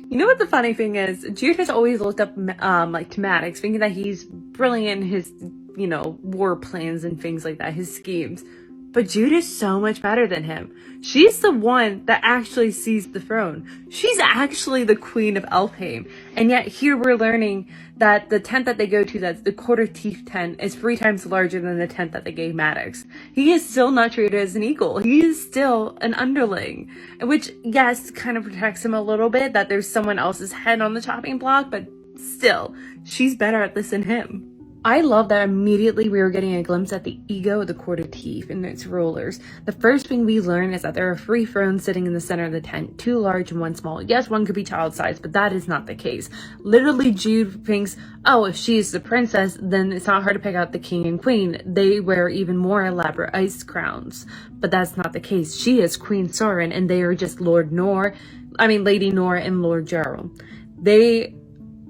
You know what the funny thing is? Jude has always looked up like to Maddox, thinking that he's brilliant in his, war plans and things like that, his schemes. But Jude is so much better than him. She's the one that actually sees the throne. She's actually the queen of Elfhame. And yet here we're learning that the tent that they go to, that's the quarter teeth tent, is 3 times larger than the tent that they gave Maddox. He is still not treated as an equal. He is still an underling. Which, yes, kind of protects him a little bit, that there's someone else's head on the chopping block, but still, she's better at this than him. I love that immediately we were getting a glimpse at the ego of the quarter teeth and its rulers. The first thing we learn is that there are 3 thrones sitting in the center of the tent, 2 large and 1 small. Yes, one could be child-sized, but that is not the case. Literally, Jude thinks, oh, if she is the princess, then it's not hard to pick out the king and queen. They wear even more elaborate ice crowns. But that's not the case. She is Queen Sorin, and they are just Lady Nor and Lord Gerald.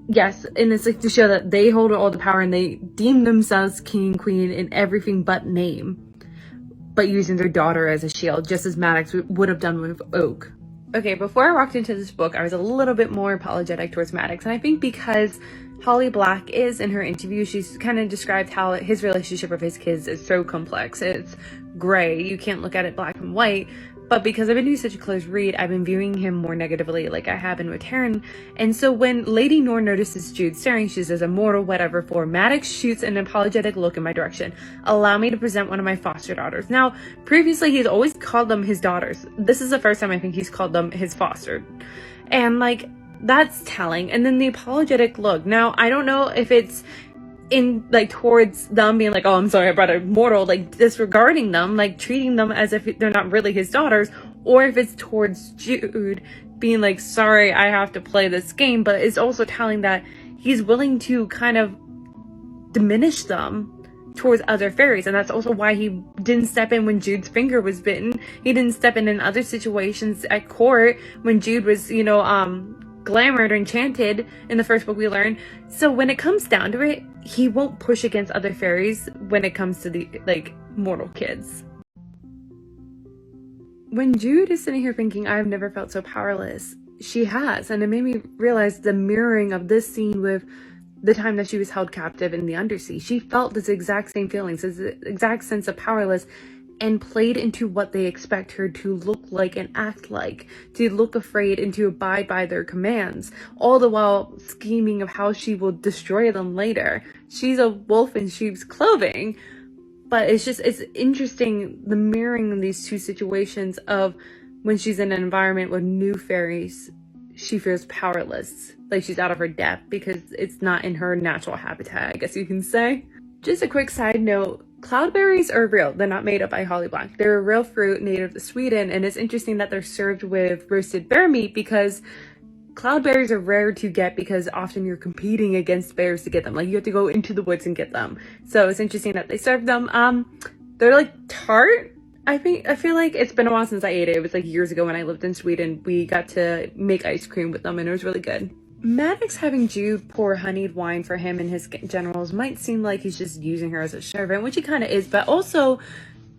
Yes, and it's like to show that they hold all the power and they deem themselves king and queen in everything but name, but using their daughter as a shield, just as Maddox would have done with Oak. Okay, before I walked into this book, I was a little bit more apologetic towards Maddox, and I think because Holly Black is, in her interview, she's kind of described how his relationship with his kids is so complex. It's gray. You can't look at it black and white. But because I've been doing such a close read, I've been viewing him more negatively like I have been with Taryn. And so when Lady Nor notices Jude staring, she says, immortal, whatever for. Maddox shoots an apologetic look in my direction. Allow me to present one of my foster daughters. Now, previously, he's always called them his daughters. This is the first time I think he's called them his foster. And, that's telling. And then the apologetic look. Now, I don't know if it's towards them being like, oh, I'm sorry, I brought a mortal, disregarding them, treating them as if they're not really his daughters, or if it's towards Jude being like, sorry, I have to play this game, but it's also telling that he's willing to kind of diminish them towards other fairies, and that's also why he didn't step in when Jude's finger was bitten. He didn't step in other situations at court when Jude was, glamored or enchanted in the first book we learned. So when it comes down to it, he won't push against other fairies when it comes to the mortal kids. When Jude is sitting here thinking, I've never felt so powerless, she has, and it made me realize the mirroring of this scene with the time that she was held captive in the Undersea. She felt this exact same feelings, this exact sense of powerless, and played into what they expect her to look like and act like, to look afraid and to abide by their commands, all the while scheming of how she will destroy them later. She's a wolf in sheep's clothing, but it's interesting, the mirroring of these two situations of when she's in an environment with new fairies, she feels powerless, like she's out of her depth because it's not in her natural habitat, I guess you can say. Just a quick side note, cloudberries are real. They're not made up by Holly Black. They're a real fruit native to Sweden, and it's interesting that they're served with roasted bear meat because cloudberries are rare to get because often you're competing against bears to get them. You have to go into the woods and get them. So it's interesting that they serve them. They're tart. I feel like it's been a while since I ate it. It was years ago when I lived in Sweden. We got to make ice cream with them, and it was really good. Maddox having Jude pour honeyed wine for him and his generals might seem like he's just using her as a servant, which he kind of is, but also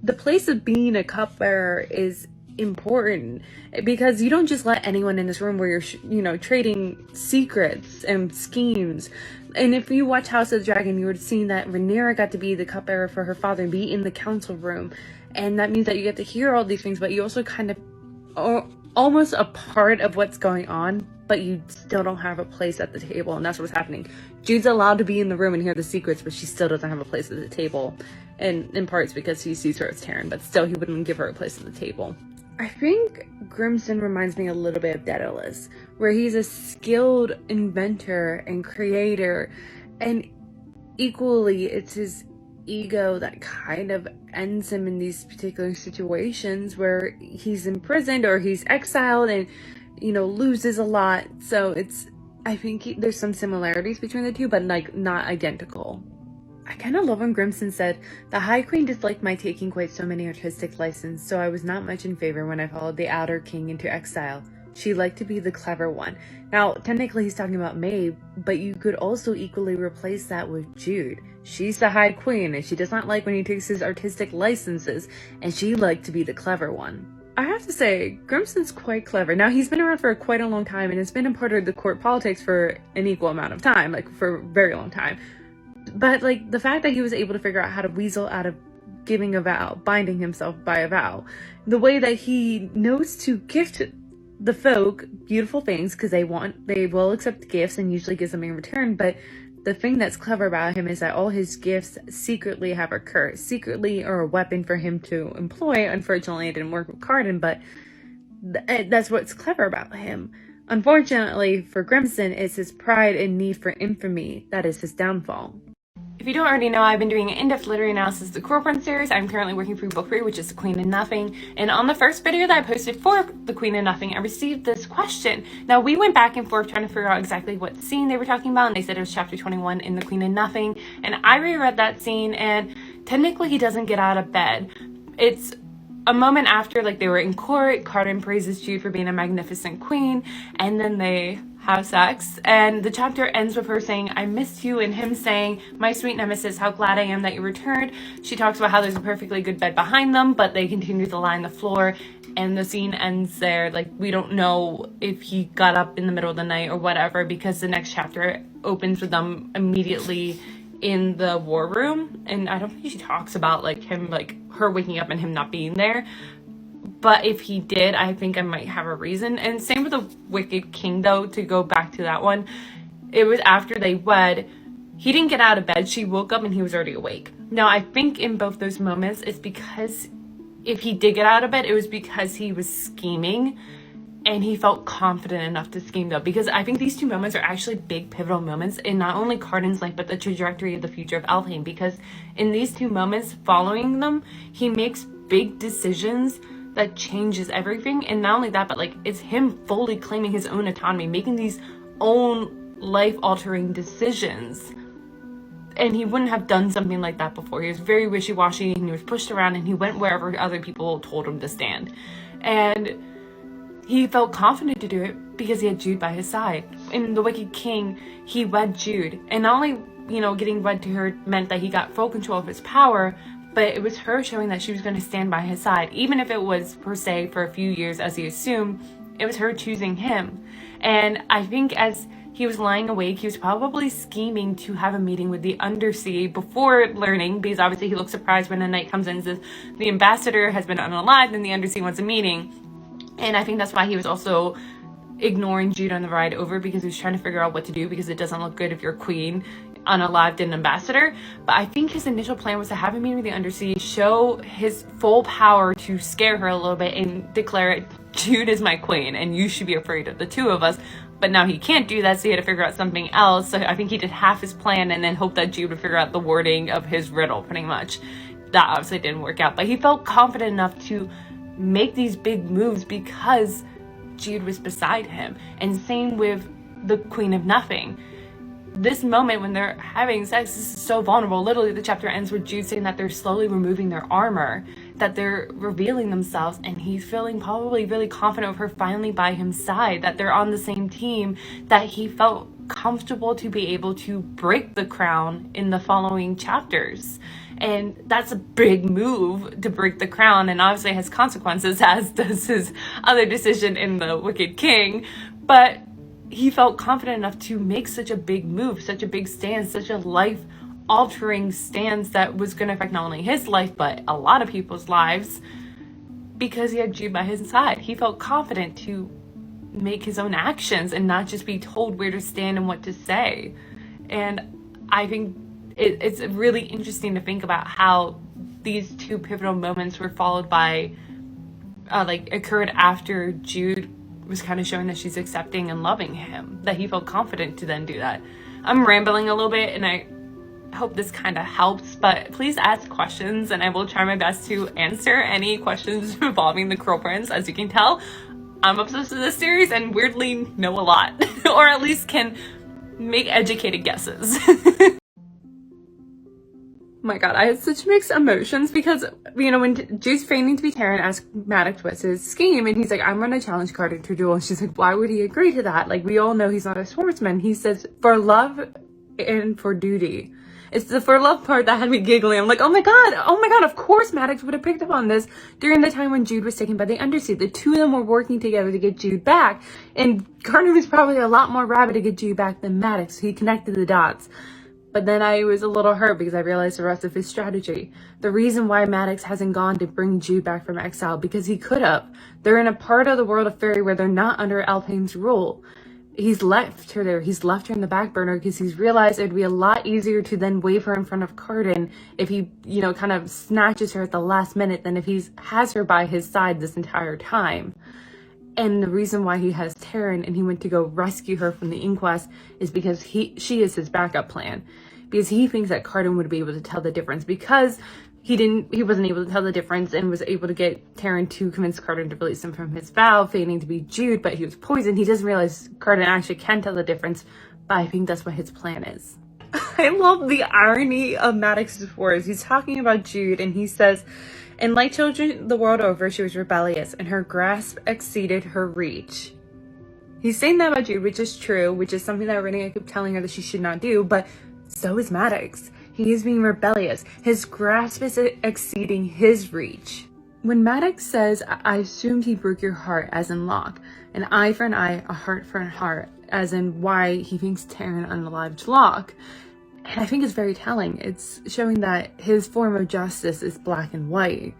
the place of being a cupbearer is important because you don't just let anyone in this room where you're, trading secrets and schemes. And if you watch House of the Dragon, you would have seen that Rhaenyra got to be the cupbearer for her father and be in the council room. And that means that you get to hear all these things, but you also kind of are almost a part of what's going on, but you still don't have a place at the table, and that's what's happening. Jude's allowed to be in the room and hear the secrets, but she still doesn't have a place at the table, and in parts because he sees her as Taryn, but still he wouldn't give her a place at the table. I think Grimson reminds me a little bit of Daedalus, where he's a skilled inventor and creator, and equally it's his ego that kind of ends him in these particular situations where he's imprisoned or he's exiled and loses a lot. So I think there's some similarities between the two, but not identical. I kind of love when Grimson said, the High Queen disliked my taking quite so many artistic license, so I was not much in favor when I followed the Outer King into exile. She liked to be the clever one. Now, technically he's talking about Maeve, but you could also equally replace that with Jude. She's the High Queen, and she does not like when he takes his artistic licenses, and she liked to be the clever one. I have to say, Grimson's quite clever. Now, he's been around for quite a long time and has been a part of the court politics for an equal amount of time, like for a very long time. But like the fact that he was able to figure out how to weasel out of giving a vow, binding himself by a vow, the way that he knows to gift the folk beautiful things because they will accept gifts and usually gives them in return. But the thing that's clever about him is that all his gifts secretly have a curse, secretly are a weapon for him to employ. Unfortunately, it didn't work with Cardan, but that's what's clever about him. Unfortunately for Grimson, it's his pride and need for infamy that is his downfall. If you don't already know, I've been doing an in-depth literary analysis of the Corcoran series. I'm currently working through book 3, which is The Queen of Nothing. And on the first video that I posted for The Queen of Nothing, I received this question. Now, we went back and forth trying to figure out exactly what scene they were talking about, and they said it was chapter 21 in The Queen of Nothing. And I reread that scene, and technically he doesn't get out of bed. It's a moment after, like, they were in court. Cardan praises Jude for being a magnificent queen, and then they have sex, and the chapter ends with her saying, "I missed you," and him saying, "My sweet nemesis, how glad I am that you returned." She talks about how there's a perfectly good bed behind them, but they continue to lie on the floor, and the scene ends there. Like, we don't know if he got up in the middle of the night or whatever, because the next chapter opens with them immediately in the war room, and I don't think she talks about like him, like her waking up and him not being there. But if he did, I think I might have a reason. And same with the Wicked King, though, to go back to that one. It was after they wed. He didn't get out of bed. She woke up and he was already awake. Now, I think in both those moments, it's because if he did get out of bed, it was because he was scheming. And he felt confident enough to scheme, though. Because I think these two moments are actually big pivotal moments in not only Cardan's life, but the trajectory of the future of Elfhame. Because in these two moments following them, he makes big decisions that changes everything. And not only that, but like it's him fully claiming his own autonomy, making these own life-altering decisions. And he wouldn't have done something like that before. He was very wishy-washy, and he was pushed around, and he went wherever other people told him to stand. And he felt confident to do it because he had Jude by his side. In The Wicked King, he wed Jude, and not only, you know, getting wed to her meant that he got full control of his power, but it was her showing that she was going to stand by his side. Even if it was, per se, for a few years, as he assumed, it was her choosing him. And I think as he was lying awake, he was probably scheming to have a meeting with the Undersea before learning, because obviously he looks surprised when the knight comes in and says, the ambassador has been unalived and the Undersea wants a meeting. And I think that's why he was also ignoring Jude on the ride over, because he was trying to figure out what to do, because it doesn't look good if you're queen unalived and ambassador. But I think his initial plan was to have a meeting with the Undersea, show his full power to scare her a little bit, and declare it, Jude is my queen and you should be afraid of the two of us. But now he can't do that, so he had to figure out something else. So I think he did half his plan and then hoped that Jude would figure out the wording of his riddle, pretty much. That obviously didn't work out, but he felt confident enough to make these big moves because Jude was beside him. And same with the Queen of Nothing. This moment when they're having sex, this is so vulnerable. Literally, the chapter ends with Jude saying that they're slowly removing their armor, that they're revealing themselves, and he's feeling probably really confident of her finally by his side, that they're on the same team, that he felt comfortable to be able to break the crown in the following chapters. And that's a big move, to break the crown, and obviously has consequences, as does his other decision in The Wicked King. But he felt confident enough to make such a big move, such a big stance, such a life-altering stance that was going to affect not only his life, but a lot of people's lives, because he had Jude by his side. He felt confident to make his own actions and not just be told where to stand and what to say. And I think it's really interesting to think about how these two pivotal moments were followed by, occurred after Jude was kind of showing that she's accepting and loving him, that he felt confident to then do that. I'm rambling a little bit, and I hope this kind of helps, but please ask questions, and I will try my best to answer any questions involving the Curl Prince. As you can tell, I'm obsessed with this series and weirdly know a lot, or at least can make educated guesses. Oh my god, I had such mixed emotions because, you know, when Jude's feigning to be Taryn asked Maddox what's his scheme, and he's like, I'm gonna challenge Carter to a duel. And she's like, why would he agree to that? Like, we all know he's not a sportsman. He says, for love and for duty. It's the for love part that had me giggling. I'm like, oh my god, of course Maddox would have picked up on this during the time when Jude was taken by the Undersea. The two of them were working together to get Jude back, and Carter was probably a lot more rabid to get Jude back than Maddox. He connected the dots. But then I was a little hurt because I realized the rest of his strategy. The reason why Maddox hasn't gone to bring Jude back from exile, because he could have. They're in a part of the world of fairy where they're not under Alphane's rule. He's left her there. He's left her in the back burner because he's realized it'd be a lot easier to then wave her in front of Carden if he, kind of snatches her at the last minute than if he has her by his side this entire time. And the reason why he has Taryn and he went to go rescue her from the inquest is because she is his backup plan. Because he thinks that Carden would be able to tell the difference, because he wasn't able to tell the difference and was able to get Taryn to convince Carden to release him from his vow, feigning to be Jude, but he was poisoned. He doesn't realize Carden actually can tell the difference, but I think that's what his plan is. I love the irony of Maddox's words. He's talking about Jude and he says, "And like children the world over, she was rebellious and her grasp exceeded her reach." He's saying that about Jude, which is true, which is something that Renee kept telling her that she should not do, but so is Maddox. He is being rebellious. His grasp is exceeding his reach. When Maddox says, "I assumed he broke your heart," as in Locke, an eye for an eye, a heart for a heart, as in why he thinks Taryn unalived Locke. And I think it's very telling. It's showing that his form of justice is black and white,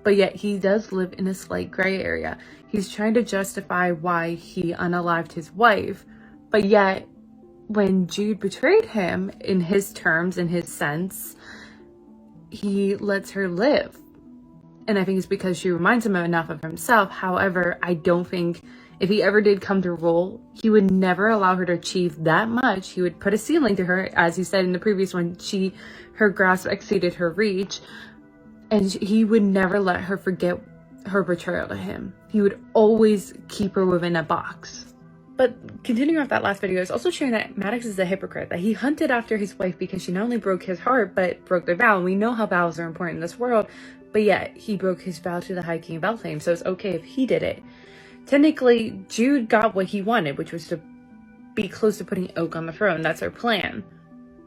but yet he does live in a slight gray area. He's trying to justify why he unalived his wife, but yet when Jude betrayed him in his terms, in his sense, he lets her live. And I think it's because she reminds him enough of himself. However, I don't think if he ever did come to rule, he would never allow her to achieve that much. He would put a ceiling to her, as he said in the previous one, her grasp exceeded her reach, and he would never let her forget her betrayal to him. He would always keep her within a box. But continuing off that last video, it's also showing that Maddox is a hypocrite, that he hunted after his wife because she not only broke his heart, but broke their vow. And we know how vows are important in this world, but yet he broke his vow to the High King of Elflame, so it's okay if he did it. Technically, Jude got what he wanted, which was to be close to putting Oak on the throne. That's her plan.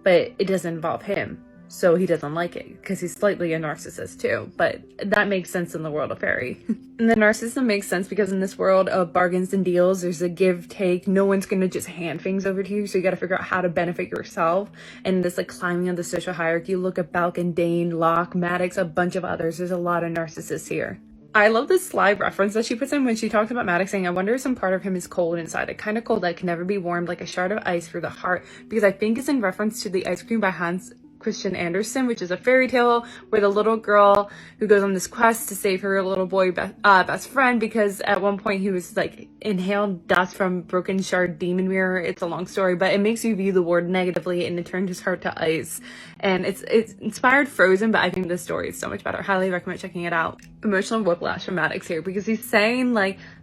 But it doesn't involve him, so he doesn't like it, because he's slightly a narcissist too. But that makes sense in the world of fairy. And the narcissism makes sense because in this world of bargains and deals, there's a give-take. No one's going to just hand things over to you, so you got to figure out how to benefit yourself. And this climbing of the social hierarchy, look at Balkan, Dane, Locke, Maddox, a bunch of others. There's a lot of narcissists here. I love this slide reference that she puts in when she talks about Maddox, saying, "I wonder if some part of him is cold inside, a kind of cold that can never be warmed, like a shard of ice through the heart," because I think it's in reference to The Ice Cream by Hans Christian Andersen, which is a fairy tale where the little girl who goes on this quest to save her little boy best friend, because at one point he was inhaled dust from broken shard demon mirror. It's a long story, but it makes you view the world negatively and it turned his heart to ice. And it's inspired Frozen, but I think this story is so much better. Highly recommend checking it out. Emotional whiplash from Maddox here, because he's saying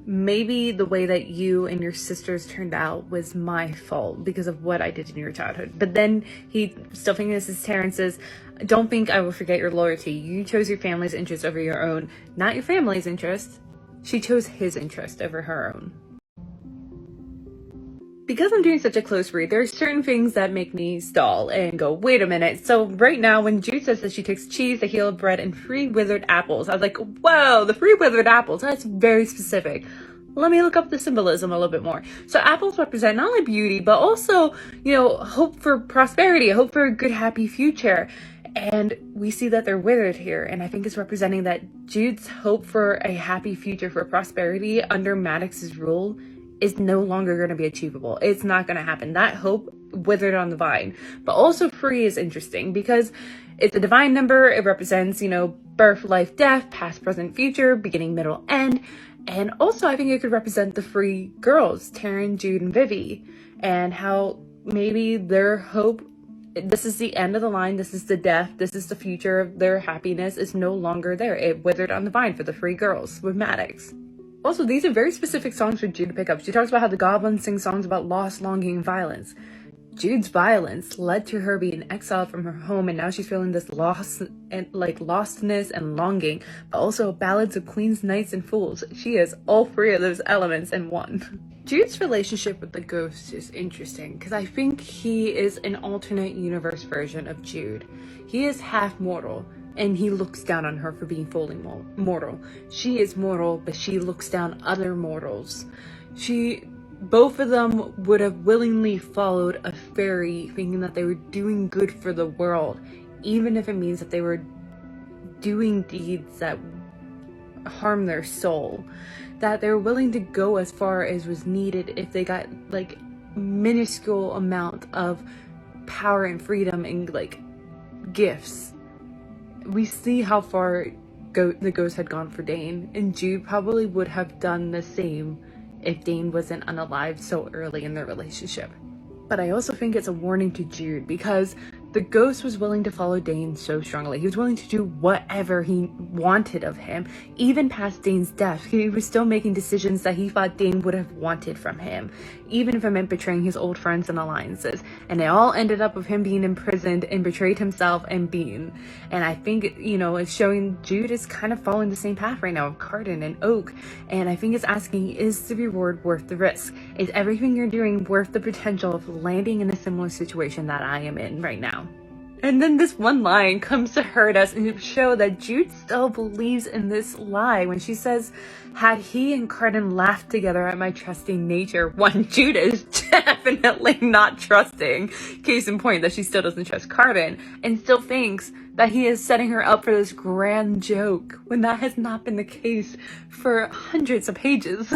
maybe the way that you and your sisters turned out was my fault because of what I did in your childhood. But then he, still thinking this is Terrence, says, "Don't think I will forget your loyalty. You chose your family's interest over your own." Not your family's interest. She chose his interest over her own. Because I'm doing such a close read, there are certain things that make me stall and go, wait a minute. So right now, when Jude says that she takes cheese, a heel of bread, and 3 withered apples, I was like, whoa, the 3 withered apples, that's very specific. Let me look up the symbolism a little bit more. So apples represent not only beauty, but also, hope for prosperity, hope for a good, happy future. And we see that they're withered here. And I think it's representing that Jude's hope for a happy future, for prosperity under Maddox's rule, is no longer going to be achievable. It's not going to happen. That hope withered on the vine. But also 3 is interesting because it's a divine number. It represents, birth, life, death, past, present, future, beginning, middle, end. And also I think it could represent the 3 girls, Taryn, Jude, and Vivi, and how maybe their hope, this is the end of the line, this is the death, this is the future of their happiness, is no longer there. It withered on the vine for the 3 girls with Maddox. Also, these are very specific songs for Jude to pick up. She talks about how the goblins sing songs about loss, longing, and violence. Jude's violence led to her being exiled from her home, and now she's feeling this loss and lostness and longing, but also ballads of queens, knights, and fools. She has all three of those elements in one. Jude's relationship with the ghost is interesting because I think he is an alternate universe version of Jude. He is half mortal, and he looks down on her for being fully mortal. She is mortal, but she looks down other mortals. Both of them would have willingly followed a fairy, thinking that they were doing good for the world, even if it means that they were doing deeds that harm their soul. That they were willing to go as far as was needed if they got like minuscule amount of power and freedom and like gifts. We see how far the ghost had gone for Dane, and Jude probably would have done the same if Dane wasn't unalive so early in their relationship. But I also think it's a warning to Jude because the ghost was willing to follow Dane so strongly. He was willing to do whatever he wanted of him. Even past Dane's death, he was still making decisions that he thought Dane would have wanted from him, even if it meant betraying his old friends and alliances. And it all ended up with him being imprisoned and betrayed himself and Bean. And I think, it's showing Jude is kind of following the same path right now of Carden and Oak. And I think it's asking, is the reward worth the risk? Is everything you're doing worth the potential of landing in a similar situation that I am in right now? And then this one line comes to hurt us and show that Jude still believes in this lie when she says, had he and Carden laughed together at my trusting nature. One, Jude is definitely not trusting. Case in point that she still doesn't trust Carden and still thinks that he is setting her up for this grand joke when that has not been the case for hundreds of pages.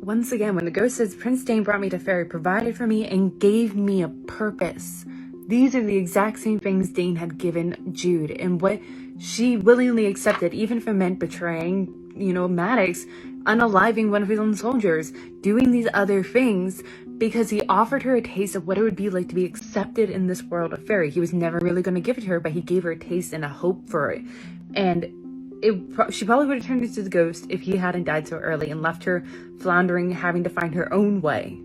Once again, when the ghost says, Prince Dane brought me to Fairy, provided for me, and gave me a purpose. These are the exact same things Dane had given Jude, and what she willingly accepted, even if it meant betraying, Maddox, unaliving one of his own soldiers, doing these other things, because he offered her a taste of what it would be like to be accepted in this world of Fairy. He was never really going to give it to her, but he gave her a taste and a hope for it. And she probably would have turned into the ghost if he hadn't died so early and left her floundering, having to find her own way.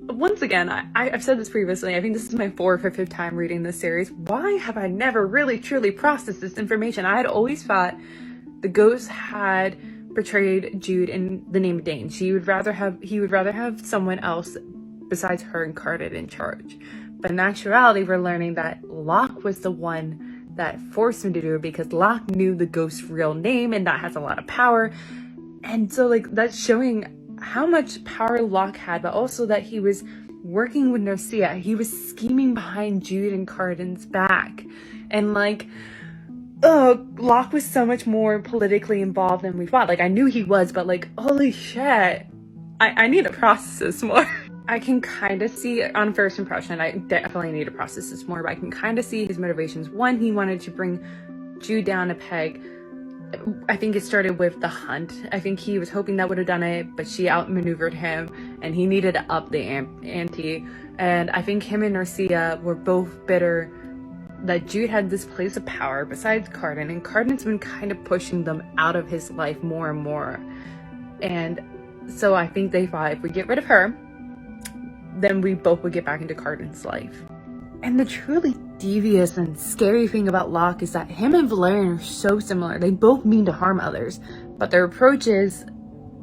Once again, I've said this previously, I think this is my 4th or 5th time reading this series. Why have I never really truly processed this information? I had always thought the ghost had betrayed Jude in the name of Dane. He would rather have someone else besides her and Carden in charge. But in actuality, we're learning that Locke was the one that forced him to do it because Locke knew the ghost's real name, and that has a lot of power. And so that's showing how much power Locke had, but also that he was working with Narcia. He was scheming behind Jude and Carden's back. And Locke was so much more politically involved than we thought. I knew he was, but holy shit. I need to process this more. I can kind of see, on first impression, I definitely need to process this more, but I can kind of see his motivations. One, he wanted to bring Jude down a peg. I think it started with the hunt. I think he was hoping that would have done it, but she outmaneuvered him, and he needed to up the ante. And I think him and Narcia were both bitter that Jude had this place of power besides Carden, and Carden's been kind of pushing them out of his life more and more. And so I think they thought, if we get rid of her, then we both would get back into Carden's life. And the truly devious and scary thing about Locke is that him and Valerian are so similar. They both mean to harm others, but their approaches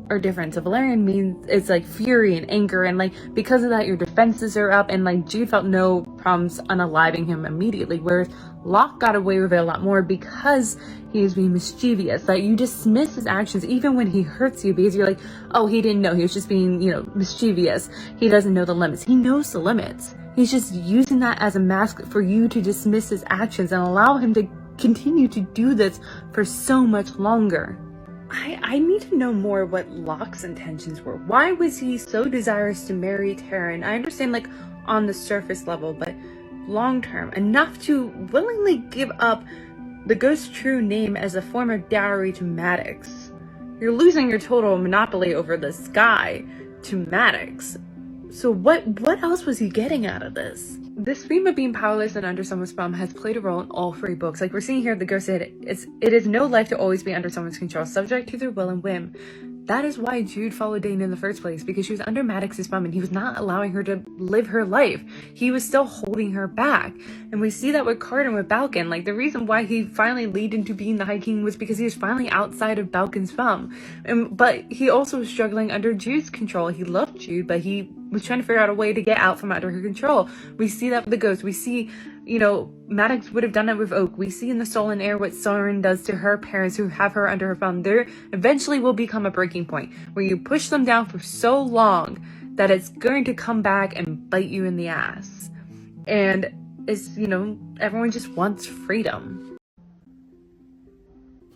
are different. So Valerian means it's fury and anger, and because of that your defenses are up, and Jude felt no problems unaliving him immediately, whereas Locke got away with it a lot more because he was being mischievous. You dismiss his actions even when he hurts you because you're oh, he didn't know, he was just being mischievous, he doesn't know the limits. He knows the limits. He's just using that as a mask for you to dismiss his actions and allow him to continue to do this for so much longer. I need to know more what Locke's intentions were. Why was he so desirous to marry Taryn? I understand on the surface level, but long term, enough to willingly give up the ghost's true name as a form of dowry to Maddox. You're losing your total monopoly over this guy to Maddox. So what else was he getting out of this? This theme of being powerless and under someone's thumb has played a role in all 3 books. We're seeing here, the ghost said, it is no life to always be under someone's control, subject to their will and whim. That is why Jude followed Dane in the first place, because she was under Maddox's thumb and he was not allowing her to live her life. He was still holding her back. And we see that with Carter and with Balkan. Like, the reason why he finally leaned into being the High King was because he was finally outside of Balkan's thumb. But he also was struggling under Jude's control. He loved Jude, but he was trying to figure out a way to get out from under her control. We see that with the Ghost. We see, you know, Maddox would have done it with Oak. We see in the Stolen Heir what Soren does to her parents who have her under her thumb. There eventually will become a breaking point where you push them down for so long that it's going to come back and bite you in the ass. And it's, you know, everyone just wants freedom.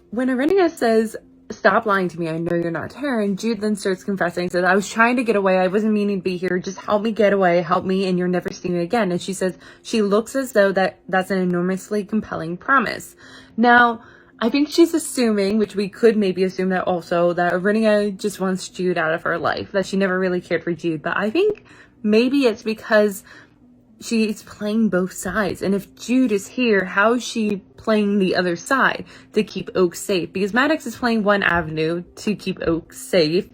When Arinia says, "Stop lying to me, I know you're not Taryn," Jude then starts confessing, says, "I was trying to get away, I wasn't meaning to be here, just help me get away, help me, and you're never seeing me again." And she says she looks as though that's an enormously compelling promise. Now, I think she's assuming, which we could maybe assume that also, that Arinia just wants Jude out of her life, that she never really cared for Jude. But I think maybe it's because she's playing both sides. And if Jude is here, how is she playing the other side to keep Oak safe? Because Maddox is playing one avenue to keep Oak safe,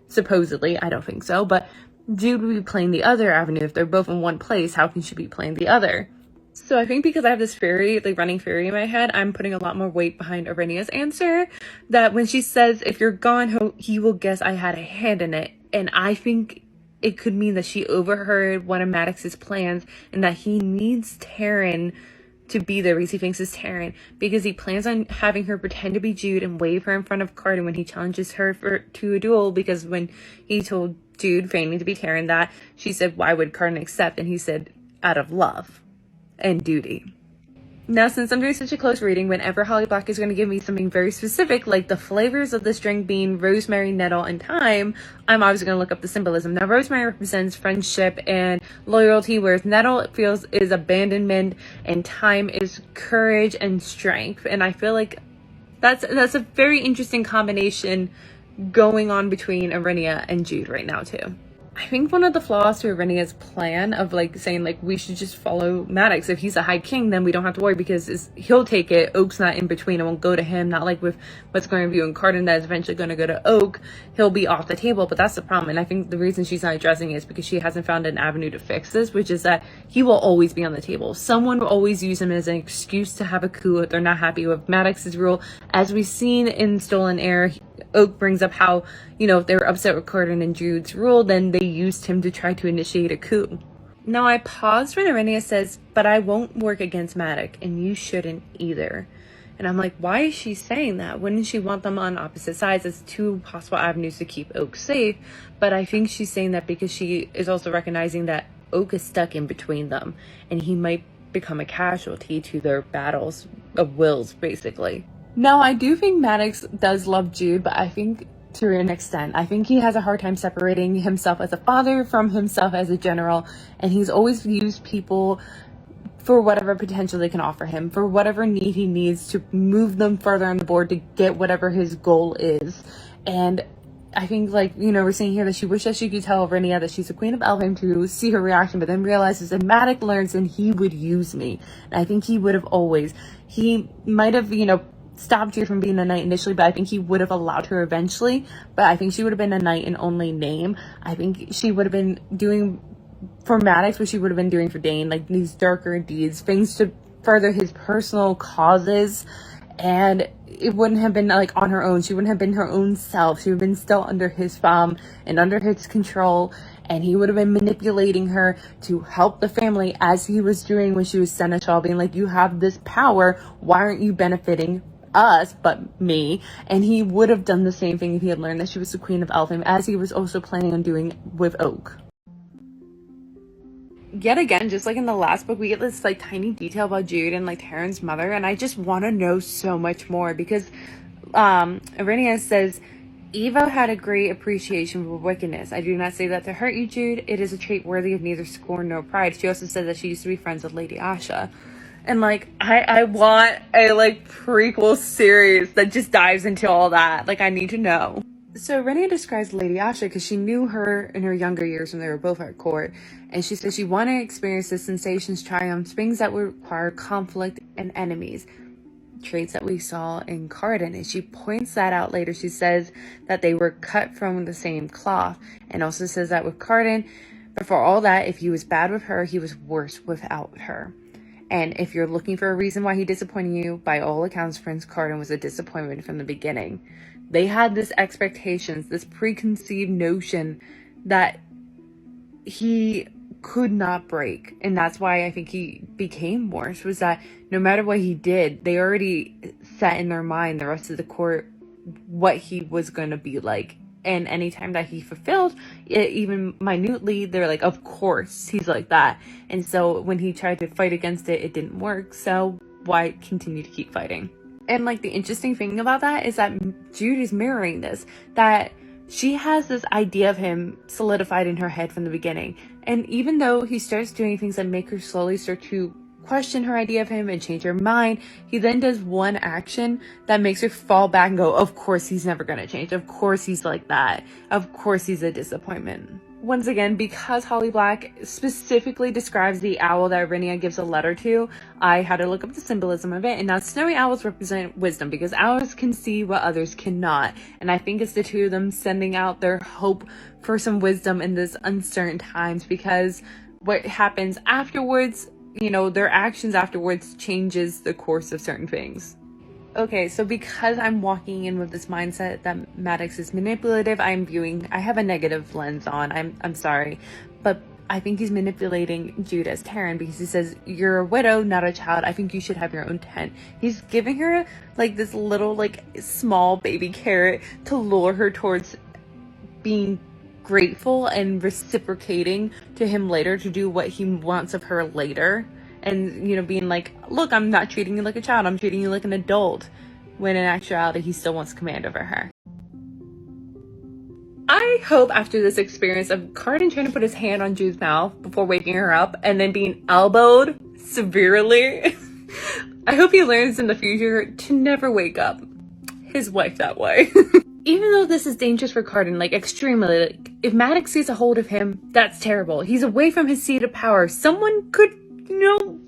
supposedly. I don't think so. But Jude would be playing the other avenue. If they're both in one place, how can she be playing the other? So I think because I have this theory, like running theory in my head, I'm putting a lot more weight behind Arinia's answer. That when she says, "If you're gone, he will guess I had a hand in it." And I think it could mean that she overheard one of Maddox's plans and that he needs Taryn to be there because he thinks it's Taryn, because he plans on having her pretend to be Jude and wave her in front of Carter when he challenges her to a duel. Because when he told Jude, feigning to be Taryn, that, she said, "Why would Carter accept?" And he said, "Out of love and duty." Now, since I'm doing such a close reading, whenever Holly Black is going to give me something very specific, like the flavors of this drink being rosemary, nettle, and thyme, I'm obviously going to look up the symbolism. Now, rosemary represents friendship and loyalty, whereas nettle feels is abandonment, and thyme is courage and strength. And I feel like that's a very interesting combination going on between Arinia and Jude right now, too. I think one of the flaws to Arinia's plan of like saying like we should just follow Maddox. If he's a High King, then we don't have to worry because he'll take it. Oak's not in between. It won't go to him. Not like with what's going to be in Carden that is eventually going to go to Oak. He'll be off the table, but that's the problem. And I think the reason she's not addressing it is because she hasn't found an avenue to fix this, which is that he will always be on the table. Someone will always use him as an excuse to have a coup if they're not happy with Maddox's rule. As we've seen in Stolen Heir, Oak brings up how, you know, if they were upset with Carden and Jude's rule, then they used him to try to initiate a coup. Now, I paused when Arinia says, "But I won't work against Maddox, and you shouldn't either." And I'm like, why is she saying that? Wouldn't she want them on opposite sides as two possible avenues to keep Oak safe? But I think she's saying that because she is also recognizing that Oak is stuck in between them, and he might become a casualty to their battles of wills, basically. Now, I do think Maddox does love Jude, but I think to an extent, I think he has a hard time separating himself as a father from himself as a general, and he's always used people for whatever potential they can offer him, for whatever need he needs to move them further on the board to get whatever his goal is. And I think, like, you know, we're seeing here that she wishes she could tell Arinia that she's the Queen of Elfheim to see her reaction, but then realizes that Maddox learns and he would use me. And I think he would have always. He might have, you know, stopped her from being a knight initially, but I think he would have allowed her eventually. But I think she would have been a knight in only name. I think she would have been doing for Maddox what she would have been doing for Dane, like these darker deeds, things to further his personal causes. And it wouldn't have been like on her own. She wouldn't have been her own self. She would have been still under his thumb and under his control. And he would have been manipulating her to help the family, as he was doing when she was seneschal, being like, "You have this power. Why aren't you benefiting us but me?" And he would have done the same thing if he had learned that she was the Queen of Elfheim, as he was also planning on doing with Oak. Yet again, just like in the last book, we get this like tiny detail about Jude and like Taryn's mother, and I just want to know so much more because Arinia says, "Evo had a great appreciation for wickedness. I do not say that to hurt you, Jude. It is a trait worthy of neither scorn nor pride." She also said that she used to be friends with Lady Asha. And, like, I want a, like, prequel series that just dives into all that. Like, I need to know. So, Renia describes Lady Asha because she knew her in her younger years when they were both at court. And she said she wanted to experience the sensations, triumphs, things that would require conflict and enemies. traits that we saw in Carden, and she points that out later. She says that they were cut from the same cloth, and also says that with Carden, but for all that, if he was bad with her, he was worse without her. And if you're looking for a reason why he disappointed you, by all accounts, Prince Carden was a disappointment from the beginning. They had this expectations, this preconceived notion that he could not break. And that's why I think he became worse, was that no matter what he did, they already set in their mind, the rest of the court, what he was going to be like. And anytime that he fulfilled it, even minutely, they're like, of course, he's like that. And so when he tried to fight against it, it didn't work. So why continue to keep fighting? And like the interesting thing about that is that Jude is mirroring this, that she has this idea of him solidified in her head from the beginning. And even though he starts doing things that make her slowly start to question her idea of him and change her mind, he then does one action that makes her fall back and go, of course he's never going to change. Of course he's like that. Of course he's a disappointment. Once again, because Holly Black specifically describes the owl that Rhaenyra gives a letter to, I had to look up the symbolism of it. And now snowy owls represent wisdom, because owls can see what others cannot. And I think it's the two of them sending out their hope for some wisdom in this uncertain times, because what happens afterwards, you know, their actions afterwards changes the course of certain things. Okay, so because I'm walking in with this mindset that Maddox is manipulative, I have a negative lens on. I'm sorry, but I think he's manipulating Jude as Taryn, because he says, you're a widow, not a child. I think you should have your own tent. He's giving her like this little, like, small baby carrot to lure her towards being grateful and reciprocating to him later, to do what he wants of her later. And, you know, being like, look, I'm not treating you like a child, I'm treating you like an adult, when in actuality he still wants command over her. I hope after this experience of Carden trying to put his hand on Jude's mouth before waking her up and then being elbowed severely, I hope he learns in the future to never wake up his wife that way. Even though this is dangerous for Carden, like extremely, like, if Maddox gets a hold of him, that's terrible. He's away from his seat of power. Someone could, you know,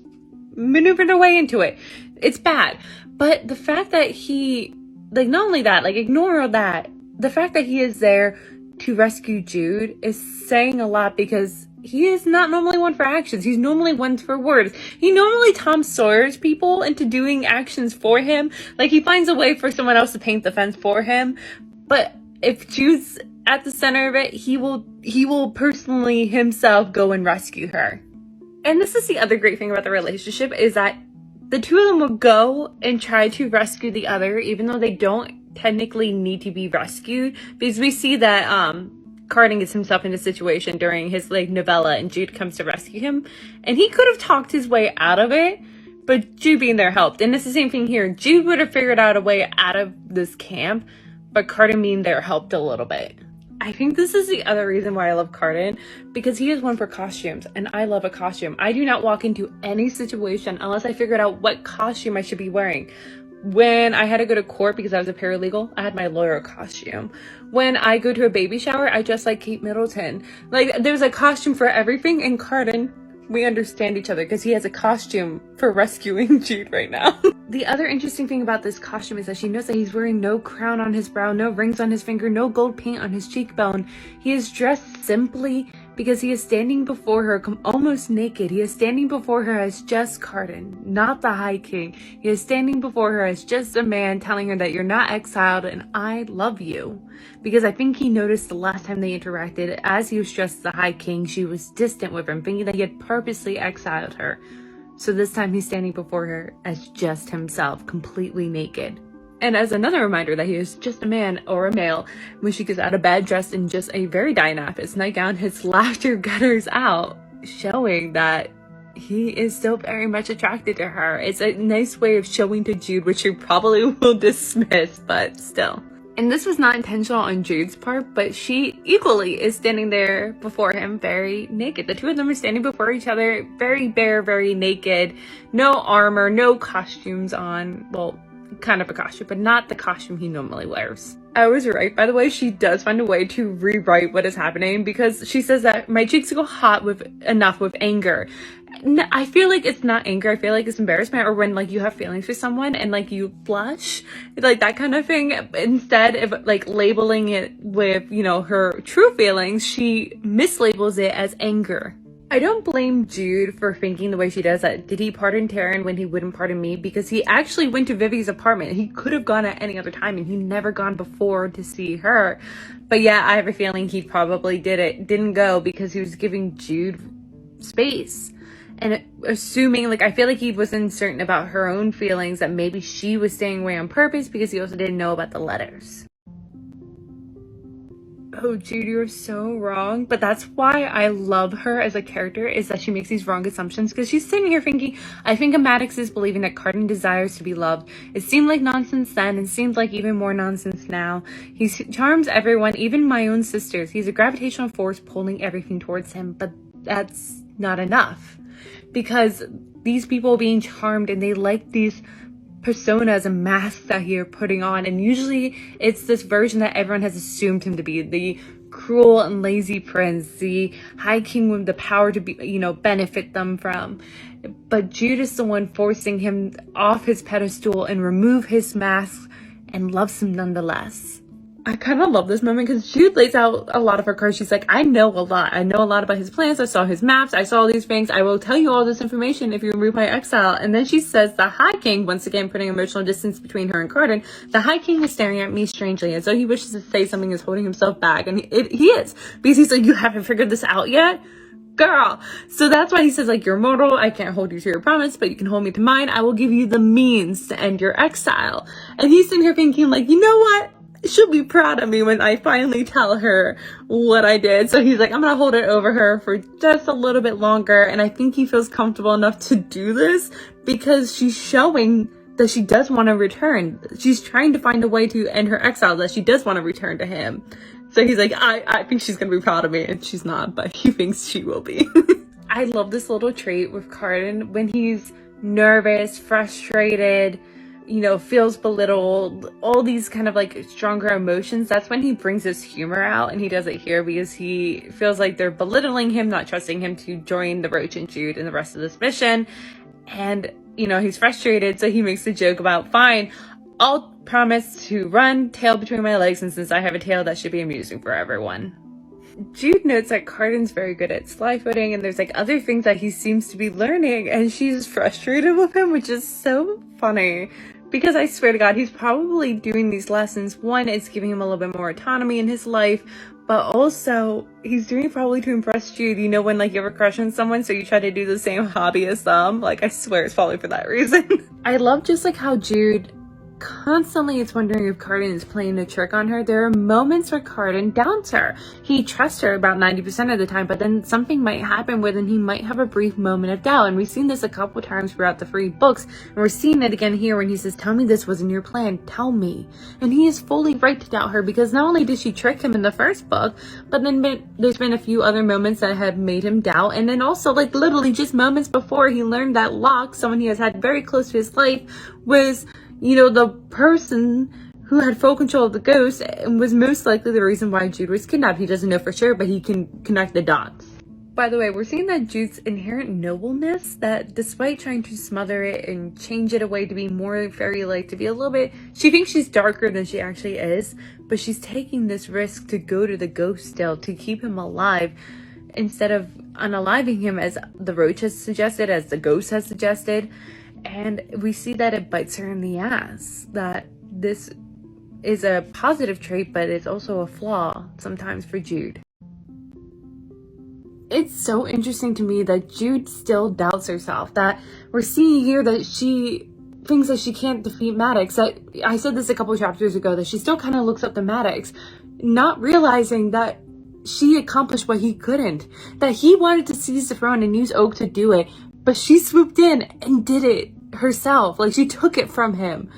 maneuver their way into it. It's bad. But the fact that he, like, not only that, like, ignore all that, the fact that he is there to rescue Jude is saying a lot, because he is not normally one for actions. He's normally one for words. He normally Tom Sawyers people into doing actions for him. Like, he finds a way for someone else to paint the fence for him. But if Jude's at the center of it, he will personally himself go and rescue her. And this is the other great thing about the relationship, is that the two of them will go and try to rescue the other, even though they don't technically need to be rescued. Because we see that Carden gets himself in a situation during his, like, novella, and Jude comes to rescue him. And he could have talked his way out of it, but Jude being there helped. And it's the same thing here. Jude would have figured out a way out of this camp, but Carden being there helped a little bit. I think this is the other reason why I love Carden, because he is one for costumes, and I love a costume. I do not walk into any situation unless I figured out what costume I should be wearing. When I had to go to court because I was a paralegal, I had my lawyer costume. When I go to a baby shower, I dress like Kate Middleton. Like, there's a costume for everything, and Carden, we understand each other because he has a costume for rescuing Jude right now. The other interesting thing about this costume is that she knows that he's wearing no crown on his brow, no rings on his finger, no gold paint on his cheekbone. He is dressed simply because he is standing before her almost naked. He is standing before her as just Carden, not the High King. He is standing before her as just a man, telling her that you're not exiled and I love you. Because I think he noticed the last time they interacted, as he was dressed as the High King, she was distant with him, thinking that he had purposely exiled her. So this time he's standing before her as just himself, completely naked. And as another reminder that he is just a man, or a male, when she gets out of bed dressed in just a very Dianaphis nightgown, his laughter gutters out, showing that he is still very much attracted to her. It's a nice way of showing to Jude, which she probably will dismiss, but still. And this was not intentional on Jude's part, but she equally is standing there before him very naked. The two of them are standing before each other, very bare, very naked, no armor, no costumes on. Well, kind of a costume, but not the costume he normally wears. I was right, by the way. She does find a way to rewrite what is happening, because she says that my cheeks go hot enough with anger. No, I feel like it's not anger. I feel like it's embarrassment, or when like you have feelings for someone and like you blush, like that kind of thing. Instead of like labeling it with, you know, her true feelings, she mislabels it as anger. I don't blame Jude for thinking the way she does. That did he pardon Taryn when he wouldn't pardon me? Because he actually went to Vivi's apartment. He could have gone at any other time, and he never gone before to see her. But yeah, I have a feeling he probably didn't go because he was giving Jude space. And assuming, like, I feel like he was uncertain about her own feelings, that maybe she was staying away on purpose because he also didn't know about the letters. Oh, Jude, you're so wrong. But that's why I love her as a character, is that she makes these wrong assumptions. Because she's sitting here thinking, I think Maddox is believing that Carden desires to be loved. It seemed like nonsense then, and seems like even more nonsense now. He charms everyone, even my own sisters. He's a gravitational force pulling everything towards him. But that's not enough. Because these people are being charmed, and they like these personas and masks that you're putting on, and usually it's this version that everyone has assumed him to be: the cruel and lazy prince, the high king with the power to be, you know, benefit them from. But Jude is the one forcing him off his pedestal and remove his mask, and loves him nonetheless. I kind of love this moment because Jude lays out a lot of her cards. She's like, I know a lot. I know a lot about his plans. I saw his maps. I saw all these things. I will tell you all this information if you remove my exile. And then she says the High King, once again putting emotional distance between her and Carden, the High King is staring at me strangely as though he wishes to say something, is holding himself back. And he is. Because he's like, you haven't figured this out yet? Girl. So that's why he says, like, you're mortal. I can't hold you to your promise, but you can hold me to mine. I will give you the means to end your exile. And he's sitting here thinking, like, you know what? She'll be proud of me when I finally tell her what I did. So he's like, I'm gonna hold it over her for just a little bit longer. And I think he feels comfortable enough to do this because she's showing that she does want to return. She's trying to find a way to end her exile, that she does want to return to him. So he's like, I think she's gonna be proud of me, and she's not, but he thinks she will be. I love this little trait with Carden when he's nervous, frustrated, you know, feels belittled, all these kind of like stronger emotions. That's when he brings his humor out, and he does it here because he feels like they're belittling him, not trusting him to join the Roach and Jude in the rest of this mission. And, you know, he's frustrated, so he makes a joke about, fine, I'll promise to run tail between my legs, and since I have a tail, that should be amusing for everyone. Jude notes that Carden's very good at sly footing, and there's like other things that he seems to be learning, and she's frustrated with him, which is so funny. Because I swear to God, he's probably doing these lessons. One, it's giving him a little bit more autonomy in his life, but also he's doing it probably to impress Jude. You know, when like you have a crush on someone, so you try to do the same hobby as them. Like, I swear it's probably for that reason. I love just like how Jude constantly is wondering if Carden is playing a trick on her. There are moments where Carden doubts her. He trusts her about 90% of the time, but then something might happen where then he might have a brief moment of doubt. And we've seen this a couple times throughout the 3 books, and we're seeing it again here when he says, tell me this wasn't your plan, tell me. And he is fully right to doubt her, because not only did she trick him in the first book, but then there's been a few other moments that have made him doubt. And then also, like, literally just moments before, he learned that Locke, someone he has had very close to his life, was, you know, the person who had full control of the ghost, and was most likely the reason why Jude was kidnapped. He doesn't know for sure, but he can connect the dots. By the way, we're seeing that Jude's inherent nobleness, that despite trying to smother it and change it away to be more fairy-like, to be a little bit, she thinks she's darker than she actually is, but she's taking this risk to go to the ghost still, to keep him alive, instead of unaliving him as the Roach has suggested, as the ghost has suggested. And we see that it bites her in the ass, that this is a positive trait, but it's also a flaw sometimes for Jude. It's so interesting to me that Jude still doubts herself, that we're seeing here that she thinks that she can't defeat Maddox. That I said this a couple chapters ago, that she still kind of looks up to Maddox, not realizing that she accomplished what he couldn't, that he wanted to seize the throne and use Oak to do it, but she swooped in and did it herself. Like, she took it from him.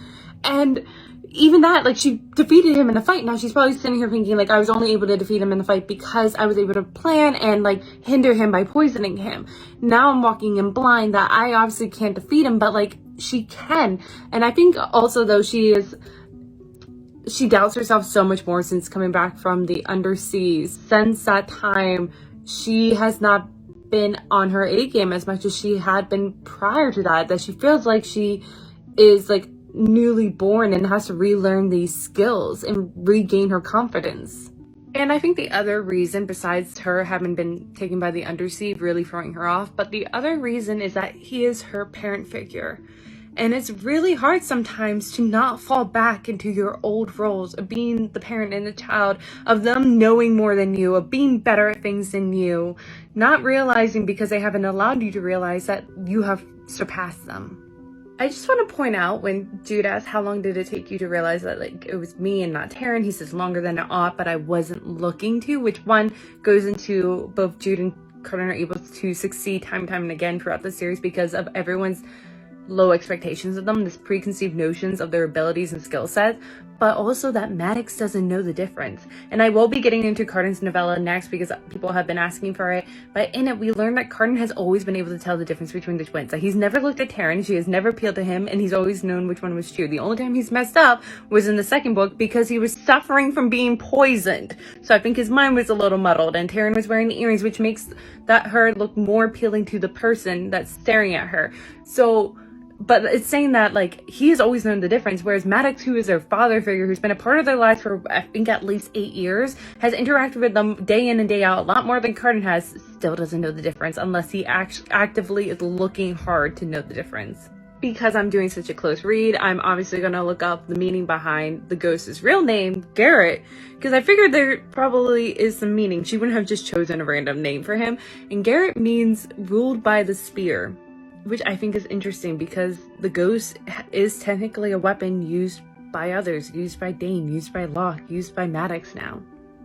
And even that, like, she defeated him in a fight. Now she's probably sitting here thinking, like, I was only able to defeat him in the fight because I was able to plan and, like, hinder him by poisoning him. Now I'm walking in blind, that I obviously can't defeat him, but, like, she can. And I think also, though, she doubts herself so much more since coming back from the underseas. Since that time, she has not been on her A game as much as she had been prior to that, that she feels like she is like newly born and has to relearn these skills and regain her confidence. And I think the other reason, besides her having been taken by the Undersea, really throwing her off, but the other reason is that he is her parent figure. And it's really hard sometimes to not fall back into your old roles of being the parent and the child, of them knowing more than you, of being better at things than you, not realizing because they haven't allowed you to realize that you have surpassed them. I just want to point out, when Jude asked how long did it take you to realize that like it was me and not Taryn, he says longer than it ought, but I wasn't looking to, which one goes into both Jude and Carter are able to succeed time and time again throughout the series because of everyone's low expectations of them, this preconceived notions of their abilities and skill sets, but also that Maddox doesn't know the difference. And I will be getting into Carden's novella next because people have been asking for it, but in it we learn that Carden has always been able to tell the difference between the twins. Like, he's never looked at Taryn, she has never appealed to him, and he's always known which one was true. The only time he's messed up was in the second book because he was suffering from being poisoned. So I think his mind was a little muddled, and Taryn was wearing the earrings, which makes that her look more appealing to the person that's staring at her. So but it's saying that like he has always known the difference, whereas Maddox, who is their father figure, who's been a part of their lives for I think at least 8 years, has interacted with them day in and day out a lot more than Carden has, still doesn't know the difference unless he actively is looking hard to know the difference. Because I'm doing such a close read, I'm obviously going to look up the meaning behind the ghost's real name, Garrett, because I figured there probably is some meaning. She wouldn't have just chosen a random name for him, and Garrett means ruled by the spear, which I think is interesting because the ghost is technically a weapon used by others, used by Dane, used by Locke, used by Maddox now.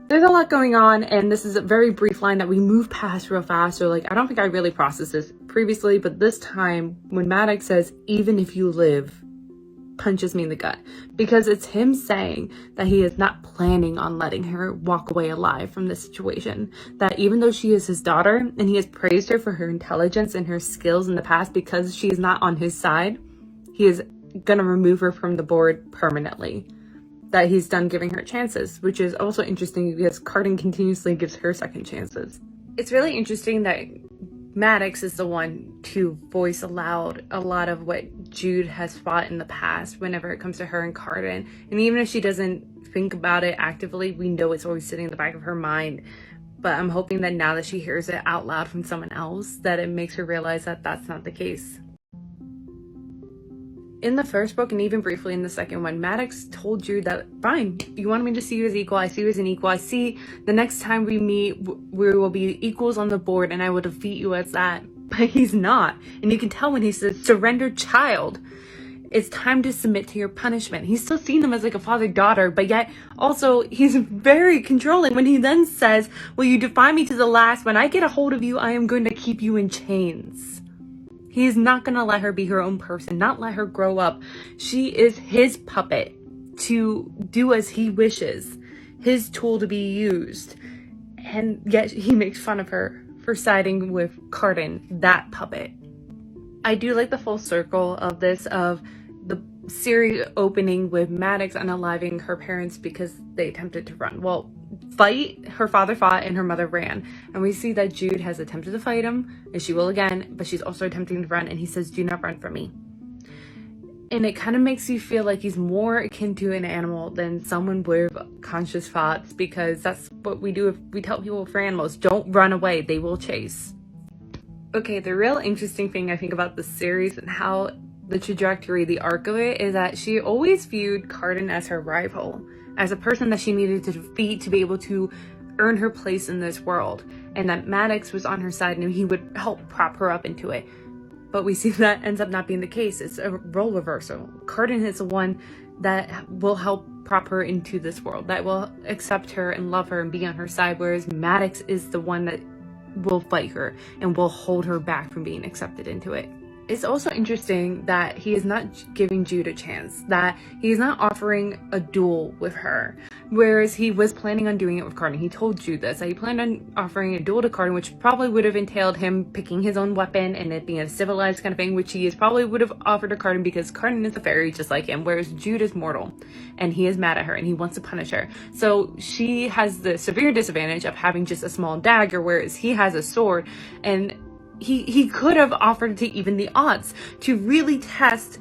There's a lot going on, and this is a very brief line that we move past real fast. So like, I don't think I really processed this previously, but this time when Maddox says, even if you live, punches me in the gut, because it's him saying that he is not planning on letting her walk away alive from this situation, that even though she is his daughter and he has praised her for her intelligence and her skills in the past, because she is not on his side, he is gonna remove her from the board permanently, that he's done giving her chances, which is also interesting because Carden continuously gives her second chances. It's really interesting that Maddox is the one to voice aloud a lot of what Jude has fought in the past whenever it comes to her and Carden. And even if she doesn't think about it actively, we know it's always sitting in the back of her mind. But I'm hoping that now that she hears it out loud from someone else, that it makes her realize that that's not the case. In the first book, and even briefly in the second one, Maddox told Jude that, fine, you wanted me to see you as equal, I see you as an equal, I see the next time we meet, we will be equals on the board, and I will defeat you as that. But he's not. And you can tell when he says, surrender, child. It's time to submit to your punishment. He's still seeing them as like a father-daughter, but yet also he's very controlling when he then says, will you defy me to the last? When I get a hold of you, I am going to keep you in chains. He is not going to let her be her own person, not let her grow up. She is his puppet to do as he wishes, his tool to be used. And yet he makes fun of her for siding with Carden, that puppet. I do like the full circle of this, of the series opening with Maddox unaliving her parents because they attempted to run. Well, fight, her father fought and her mother ran, and we see that Jude has attempted to fight him, and she will again, but she's also attempting to run, and he says, do not run from me. And it kind of makes you feel like he's more akin to an animal than someone with conscious thoughts, because that's what we do if we tell people for animals, don't run away, they will chase. Okay, the real interesting thing I think about this series and how the trajectory, the arc of it, is that she always viewed Carden as her rival, as a person that she needed to defeat to be able to earn her place in this world, and that Maddox was on her side and he would help prop her up into it. But we see that ends up not being the case. It's a role reversal. Carden is the one that will help prop her into this world, that will accept her and love her and be on her side, whereas Maddox is the one that will fight her and will hold her back from being accepted into it. It's also interesting that he is not giving Jude a chance, that he's not offering a duel with her, whereas he was planning on doing it with Cardan. He told Jude this, that he planned on offering a duel to Cardan, which probably would have entailed him picking his own weapon and it being a civilized kind of thing, which he probably would have offered to Cardan because Cardan is a fairy just like him, whereas Jude is mortal and he is mad at her and he wants to punish her. So she has the severe disadvantage of having just a small dagger, whereas he has a sword, and he could have offered to even the odds to really test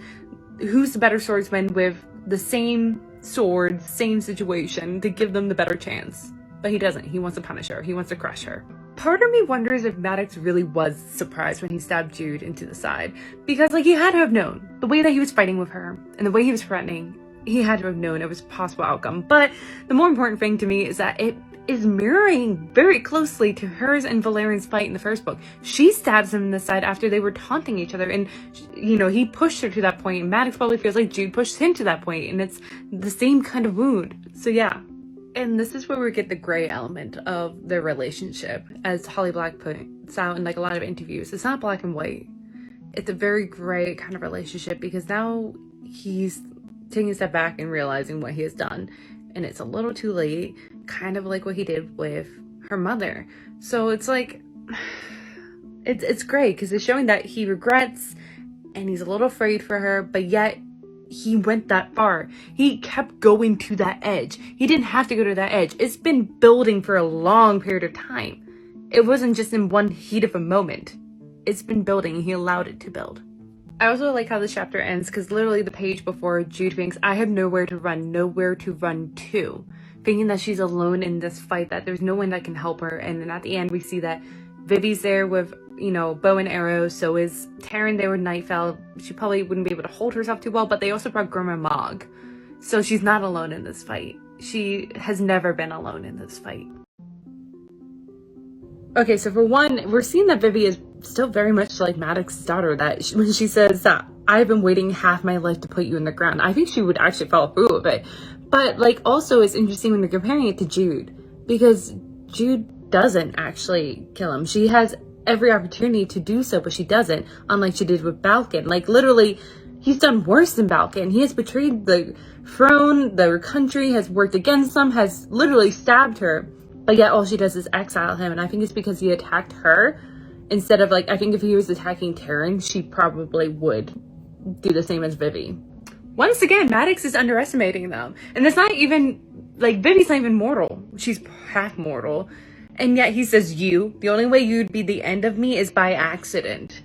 who's the better swordsman with the same sword, same situation, to give them the better chance. But he doesn't. He wants to punish her. He wants to crush her. Part of me wonders if Maddox really was surprised when he stabbed Jude into the side. Because, like, he had to have known. The way that he was fighting with her and the way he was threatening, he had to have known it was a possible outcome. But the more important thing to me is that it is mirroring very closely to hers and Valerian's fight in the first book. She stabs him in the side after they were taunting each other, and you know, he pushed her to that point, and Maddox probably feels like Jude pushed him to that point, and it's the same kind of wound. So yeah. And this is where we get the gray element of their relationship, as Holly Black puts out in like a lot of interviews. It's not black and white. It's a very gray kind of relationship, because now he's taking a step back and realizing what he has done, and it's a little too late, kind of like what he did with her mother. So it's like, it's great because it's showing that he regrets and he's a little afraid for her, but yet he went that far. He kept going to that edge. He didn't have to go to that edge. It's been building for a long period of time. It wasn't just in one heat of a moment. It's been building, and he allowed it to build. I also like how this chapter ends, because literally the page before, Jude thinks, I have nowhere to run to. Thinking that she's alone in this fight, that there's no one that can help her. And then at the end, we see that Vivi's there with, you know, bow and arrows. So is Taryn there with Nightfell. She probably wouldn't be able to hold herself too well, but they also brought Grim and Mog. So she's not alone in this fight. She has never been alone in this fight. Okay, so for one, we're seeing that Vivi is still very much like Maddox's daughter, that when she says that I've been waiting half my life to put you in the ground, I think she would actually follow through with it. But like, also it's interesting when you're comparing it to Jude, because Jude doesn't actually kill him. She has every opportunity to do so, but she doesn't, unlike she did with Balkan. Like, literally, he's done worse than Balkan. He has betrayed the throne, the country, has worked against them, has literally stabbed her, but yet all she does is exile him. And I think it's because he attacked her instead of, like, I think if he was attacking Taryn, she probably would do the same as Vivi. Once again, Maddox is underestimating them. And it's not even, like, Vivi's not even mortal. She's half mortal. And yet he says, the only way you'd be the end of me is by accident.